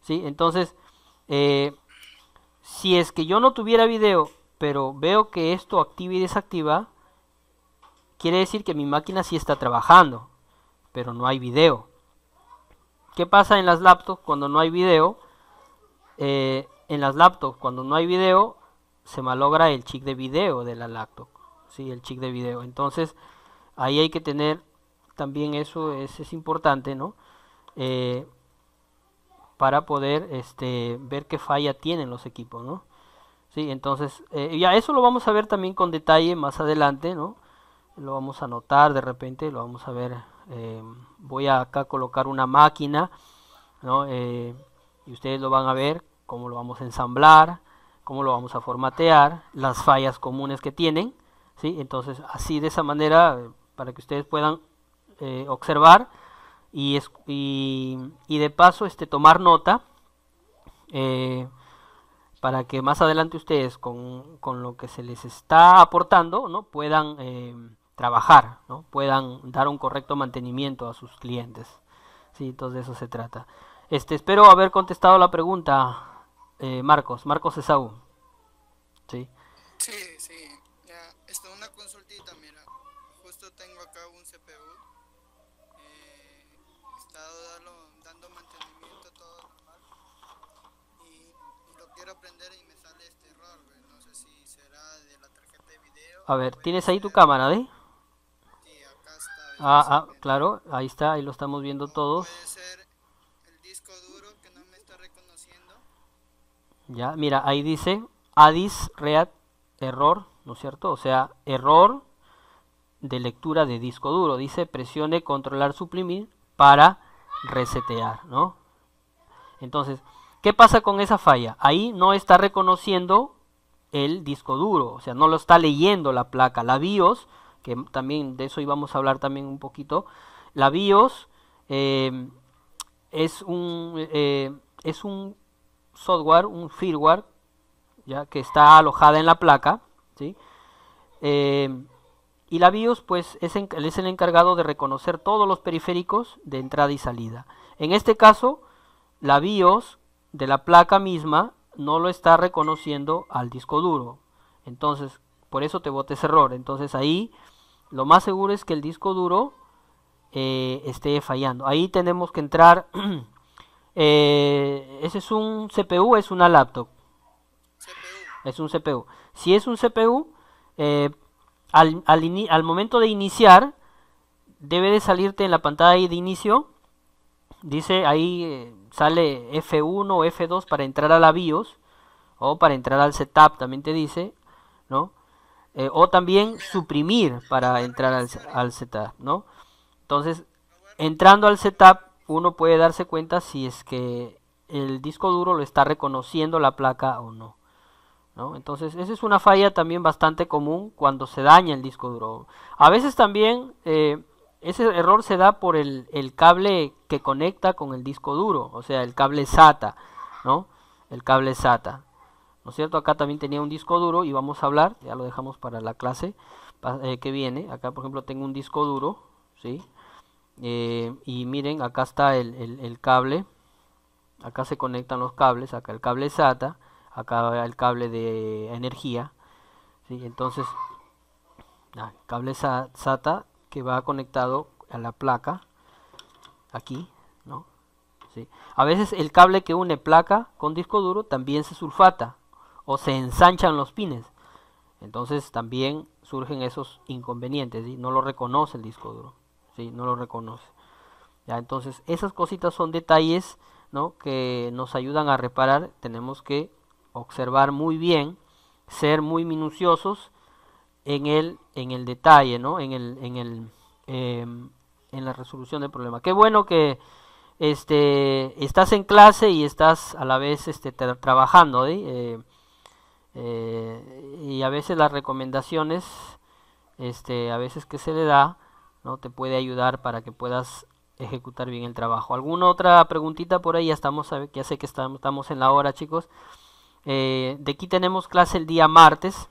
¿Sí? Entonces, si es que yo no tuviera video, pero veo que esto activa y desactiva, quiere decir que mi máquina sí está trabajando, pero no hay video. ¿Qué pasa en las laptops cuando no hay video? En las laptops, cuando no hay video, se malogra el chip de video de la laptop, ¿sí? El chip de video. Entonces, ahí hay que tener también eso, es importante, ¿no? Para poder ver qué falla tienen los equipos, ¿no? Sí, entonces, ya eso lo vamos a ver también con detalle más adelante, ¿no? Lo vamos a anotar de repente, lo vamos a ver. Voy a acá colocar una máquina, ¿no? Y ustedes lo van a ver, cómo lo vamos a ensamblar, cómo lo vamos a formatear, las fallas comunes que tienen, ¿sí? Entonces, así de esa manera, para que ustedes puedan observar y de paso tomar nota, para que más adelante ustedes con lo que se les está aportando, ¿no? Puedan trabajar, ¿no? Puedan dar un correcto mantenimiento a sus clientes. Sí, entonces de eso se trata. Espero haber contestado la pregunta, Marcos Esaú. Sí. Sí, sí. Ya, una consultita, mira. Justo tengo acá un CPU. He estado dando mantenimiento todo normal. Y lo quiero aprender y me sale este error, güey. No sé si será de la tarjeta de video. A ver, Puede ¿tienes ahí tu ser- cámara, de? Sí, acá está. Ah, claro, ahí está, ahí lo estamos viendo todos. Puede ser el disco duro que no me está reconociendo. Ya, mira, ahí dice Addis Read error, ¿no es cierto? O sea, error de lectura de disco duro. Dice presione controlar suprimir para resetear, ¿no? Entonces, ¿qué pasa con esa falla? Ahí no está reconociendo el disco duro, o sea, no lo está leyendo la placa. La BIOS, que también de eso íbamos a hablar también un poquito, la BIOS es un software, un firmware, ya que está alojada en la placa, ¿sí? Y la BIOS pues es el encargado de reconocer todos los periféricos de entrada y salida. En este caso, la BIOS de la placa misma no lo está reconociendo al disco duro. Entonces, por eso te bota ese error. Entonces ahí lo más seguro es que el disco duro esté fallando. Ahí tenemos que entrar. Ese es un CPU, es una laptop. CPU. Es un CPU. Si es un CPU, al momento de iniciar, debe de salirte en la pantalla de inicio. Dice ahí, sale F1 o F2 para entrar a la BIOS, o para entrar al setup, también te dice, ¿no? O también suprimir para entrar al setup, ¿no? Entonces, entrando al setup, uno puede darse cuenta si es que el disco duro lo está reconociendo la placa o no, ¿no? Entonces, esa es una falla también bastante común cuando se daña el disco duro. A veces también ese error se da por el cable que conecta con el disco duro, o sea, el cable SATA, ¿no? El cable SATA, ¿no es cierto? Acá también tenía un disco duro y vamos a hablar, ya lo dejamos para la clase que viene. Acá, por ejemplo, tengo un disco duro, ¿sí? Y miren, acá está el cable, acá se conectan los cables, acá el cable SATA, acá el cable de energía, ¿sí? Entonces, cable SATA que va conectado a la placa, aquí, ¿no? ¿Sí? A veces el cable que une placa con disco duro también se sulfata o se ensanchan los pines, entonces también surgen esos inconvenientes, ¿sí? No lo reconoce el disco duro, ¿sí? No lo reconoce. Ya, entonces esas cositas son detalles, ¿no? Que nos ayudan a reparar. Tenemos que observar muy bien, ser muy minuciosos en el detalle, ¿no? En la resolución del problema. Qué bueno que estás en clase y estás a la vez trabajando, ¿sí? Y a veces las recomendaciones, a veces que se le da, ¿no? Te puede ayudar para que puedas ejecutar bien el trabajo. ¿Alguna otra preguntita por ahí? Ya sé que estamos en la hora, chicos. De aquí tenemos clase el día martes.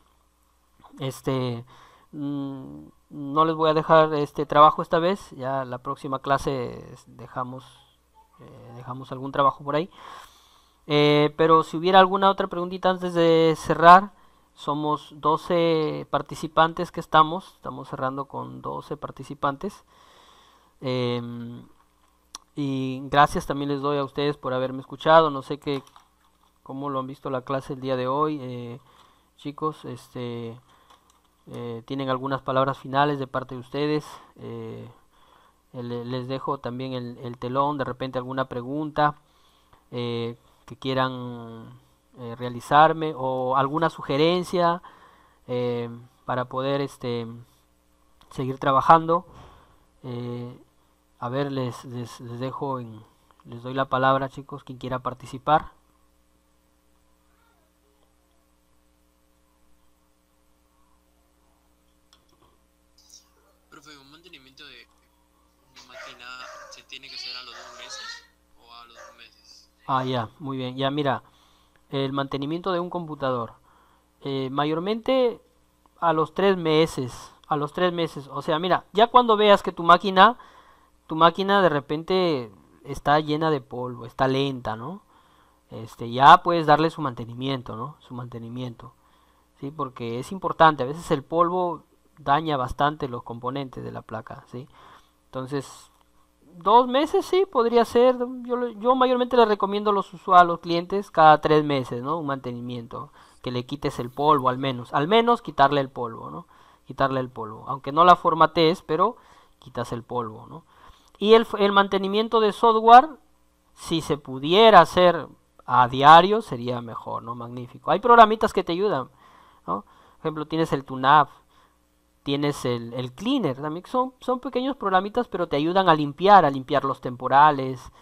No les voy a dejar este trabajo esta vez. Ya la próxima clase dejamos algún trabajo por ahí. Pero si hubiera alguna otra preguntita antes de cerrar, somos 12 participantes que estamos cerrando con 12 participantes. Y gracias también les doy a ustedes por haberme escuchado. No sé cómo lo han visto la clase el día de hoy, chicos. tienen algunas palabras finales de parte de ustedes. Les dejo también el telón, de repente alguna pregunta que quieran realizarme o alguna sugerencia para poder seguir trabajando. A ver, les dejo les doy la palabra, chicos, quien quiera participar. Profe, ¿un mantenimiento de máquina se tiene que hacer a los 2 meses o a los 2 meses? Ah, ya, muy bien. Ya, mira, el mantenimiento de un computador, mayormente a los 3 meses, o sea, mira, ya cuando veas que tu máquina de repente está llena de polvo, está lenta, ¿no? Ya puedes darle su mantenimiento, ¿no? Su mantenimiento, ¿sí? Porque es importante, a veces el polvo daña bastante los componentes de la placa, ¿sí? Entonces, 2 meses sí, podría ser. Yo mayormente le recomiendo a los clientes cada 3 meses, ¿no? Un mantenimiento, que le quites el polvo al menos quitarle el polvo, ¿no? Quitarle el polvo, aunque no la formatees, pero quitas el polvo, ¿no? Y el mantenimiento de software, si se pudiera hacer a diario, sería mejor, ¿no? Magnífico. Hay programitas que te ayudan, ¿no? Por ejemplo, tienes el TUNAP, tienes el Cleaner, también son pequeños programitas, pero te ayudan a limpiar los temporales,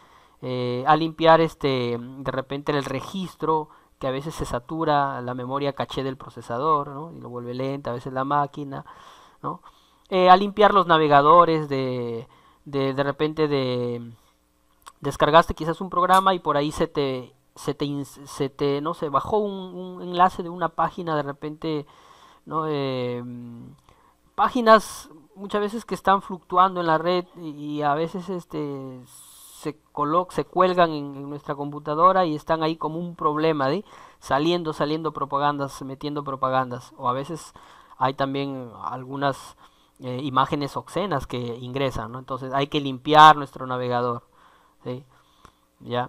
a limpiar de repente el registro, que a veces se satura la memoria caché del procesador, ¿no? Y lo vuelve lenta, a veces la máquina, ¿no? A limpiar los navegadores de repente descargaste quizás un programa y por ahí no sé, bajó un enlace de una página de repente, ¿no? Páginas muchas veces que están fluctuando en la red y a veces se cuelgan en nuestra computadora y están ahí como un problema, ¿sí? Saliendo propagandas, metiendo propagandas, o a veces hay también algunas imágenes obscenas que ingresan, ¿no? Entonces hay que limpiar nuestro navegador, ¿sí? Ya,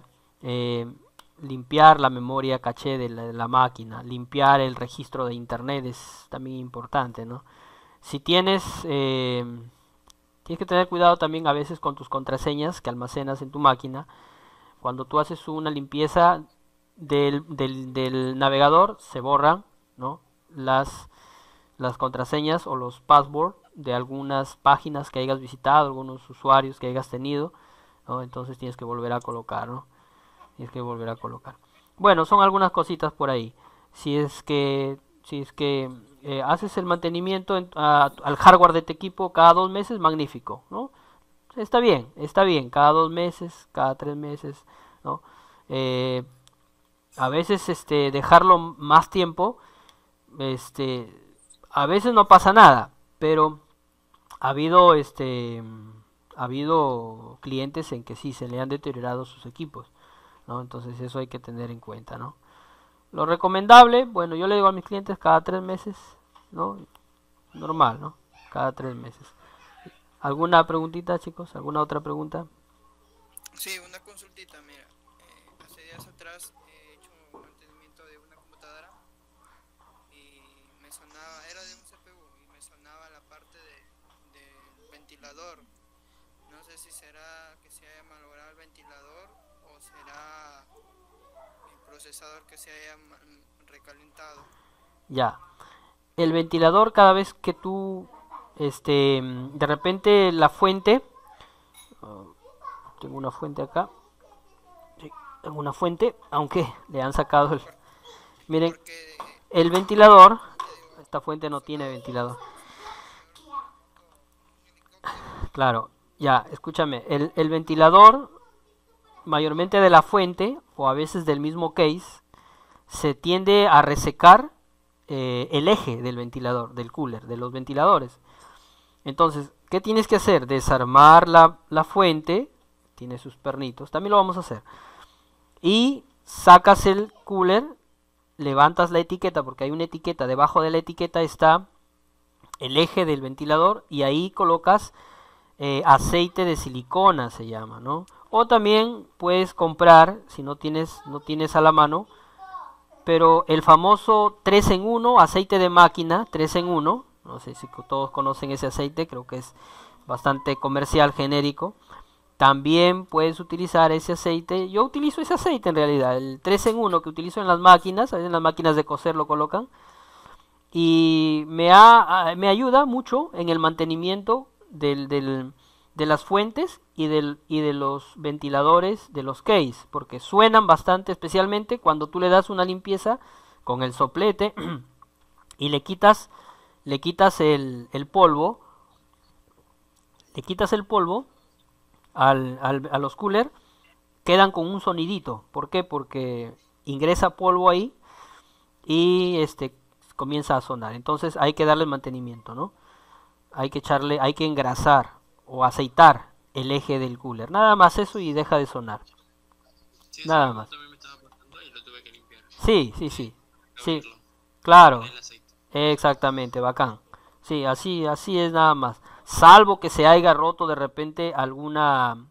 limpiar la memoria caché de la máquina, limpiar el registro de internet es también importante, ¿no? Si tienes que tener cuidado también a veces con tus contraseñas que almacenas en tu máquina. Cuando tú haces una limpieza del navegador, se borran, ¿no? las contraseñas o los passwords de algunas páginas que hayas visitado, algunos usuarios que hayas tenido, ¿no? Entonces tienes que volver a colocar, ¿no? Tienes que volver a colocar. Bueno, son algunas cositas por ahí. Si es que haces el mantenimiento al hardware de tu equipo cada 2 meses, magnífico, ¿no? Está bien, cada 2 meses, cada 3 meses, ¿no? A veces dejarlo más tiempo, a veces no pasa nada, pero ha habido clientes en que sí se le han deteriorado sus equipos, ¿no? Entonces eso hay que tener en cuenta, ¿no? Lo recomendable, bueno, yo le digo a mis clientes cada 3 meses, ¿no? Normal, ¿no? Cada 3 meses. ¿Alguna preguntita, chicos? ¿Alguna otra pregunta? Sí, una consultita, mira. Hace días atrás he hecho mantenimiento de una computadora y me sonaba, era de un CPU y me sonaba la parte del ventilador. No sé si será que se haya malogrado el ventilador o será el procesador que se haya recalentado. Ya. El ventilador, cada vez que tú de repente la fuente, tengo una fuente acá, sí, tengo una fuente, aunque le han sacado miren, el ventilador, esta fuente no tiene ventilador, claro, ya, escúchame, el ventilador mayormente de la fuente o a veces del mismo case se tiende a resecar el eje del ventilador, del cooler, de los ventiladores. Entonces, ¿qué tienes que hacer? Desarmar la fuente, tiene sus pernitos, también lo vamos a hacer. Y sacas el cooler, levantas la etiqueta, porque hay una etiqueta, debajo de la etiqueta está el eje del ventilador y ahí colocas aceite de silicona, se llama, ¿no? O también puedes comprar, si no tienes a la mano, pero el famoso 3 en 1, aceite de máquina, 3 en 1, No sé si todos conocen ese aceite, creo que es bastante comercial, genérico. También puedes utilizar ese aceite. Yo utilizo ese aceite en realidad, el 3 en 1 que utilizo en las máquinas. En las máquinas de coser lo colocan. Y me ayuda mucho en el mantenimiento de las fuentes y de los ventiladores de los case. Porque suenan bastante, especialmente cuando tú le das una limpieza con el soplete y le quitas el polvo. Le quitas el polvo a los coolers, quedan con un sonidito. ¿Por qué? Porque ingresa polvo ahí y comienza a sonar. Entonces hay que darle mantenimiento, ¿no? Hay que engrasar o aceitar el eje del cooler. Nada más eso y deja de sonar. Sí, Nada eso más. también me estaba pasando y lo tuve que limpiar. Sí. Sí, Abrirlo, claro. poner el aceite. Exactamente, bacán. Sí, así es nada más. Salvo que se haya roto de repente alguna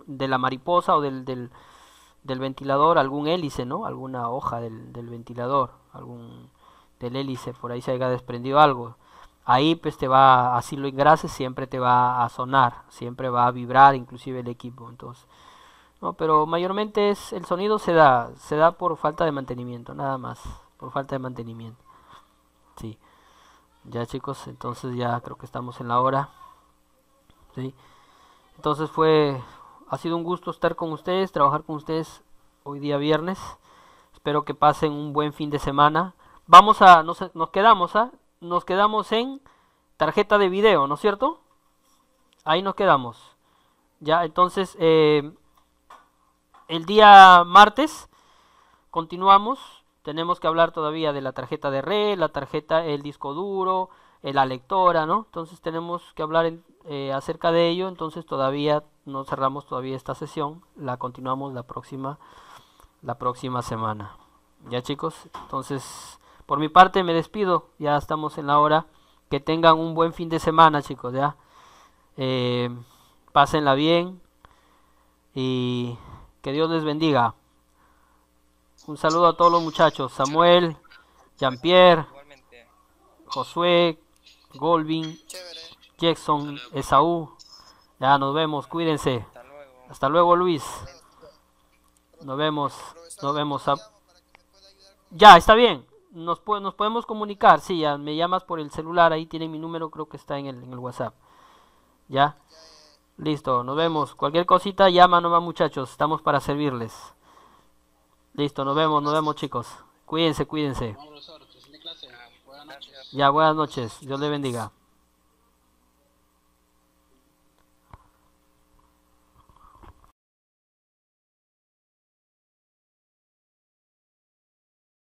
de la mariposa o del ventilador, algún hélice, ¿no? Alguna hoja del ventilador, del hélice, por ahí se haya desprendido algo. Ahí pues así lo engrases, siempre te va a sonar, siempre va a vibrar inclusive el equipo. Entonces, no, pero mayormente el sonido se da por falta de mantenimiento, nada más, por falta de mantenimiento. Sí. Ya chicos, entonces ya creo que estamos en la hora. ¿Sí? Entonces ha sido un gusto estar con ustedes, trabajar con ustedes hoy día viernes. Espero que pasen un buen fin de semana. Nos quedamos en tarjeta de video, ¿no es cierto? Ahí nos quedamos. Ya, entonces el día martes continuamos. Tenemos que hablar todavía de la tarjeta de red, el disco duro, la lectora, ¿no? Entonces tenemos que hablar acerca de ello. Entonces todavía no cerramos todavía esta sesión. La continuamos la próxima semana. Ya chicos, entonces por mi parte me despido. Ya estamos en la hora. Que tengan un buen fin de semana, chicos, ya. Pásenla bien y que Dios les bendiga. Un saludo a todos los muchachos, Samuel, Jean-Pierre, Igualmente. Josué, Golvin, Chévere. Jackson, Esaú. Ya nos vemos, cuídense. Hasta luego. Hasta luego, Luis. Nos Profesor, vemos. ¿cómo llamo para que me pueda ayudar con Ya, está bien. Nos podemos comunicar. Sí, ya me llamas por el celular, ahí tiene mi número, creo que está en el WhatsApp. Ya, listo, nos vemos. Cualquier cosita, llama nomás muchachos, estamos para servirles. Listo, nos vemos chicos. Cuídense. No, profesor, excelente clase. Buenas noches. Ya, buenas noches. Dios le bendiga.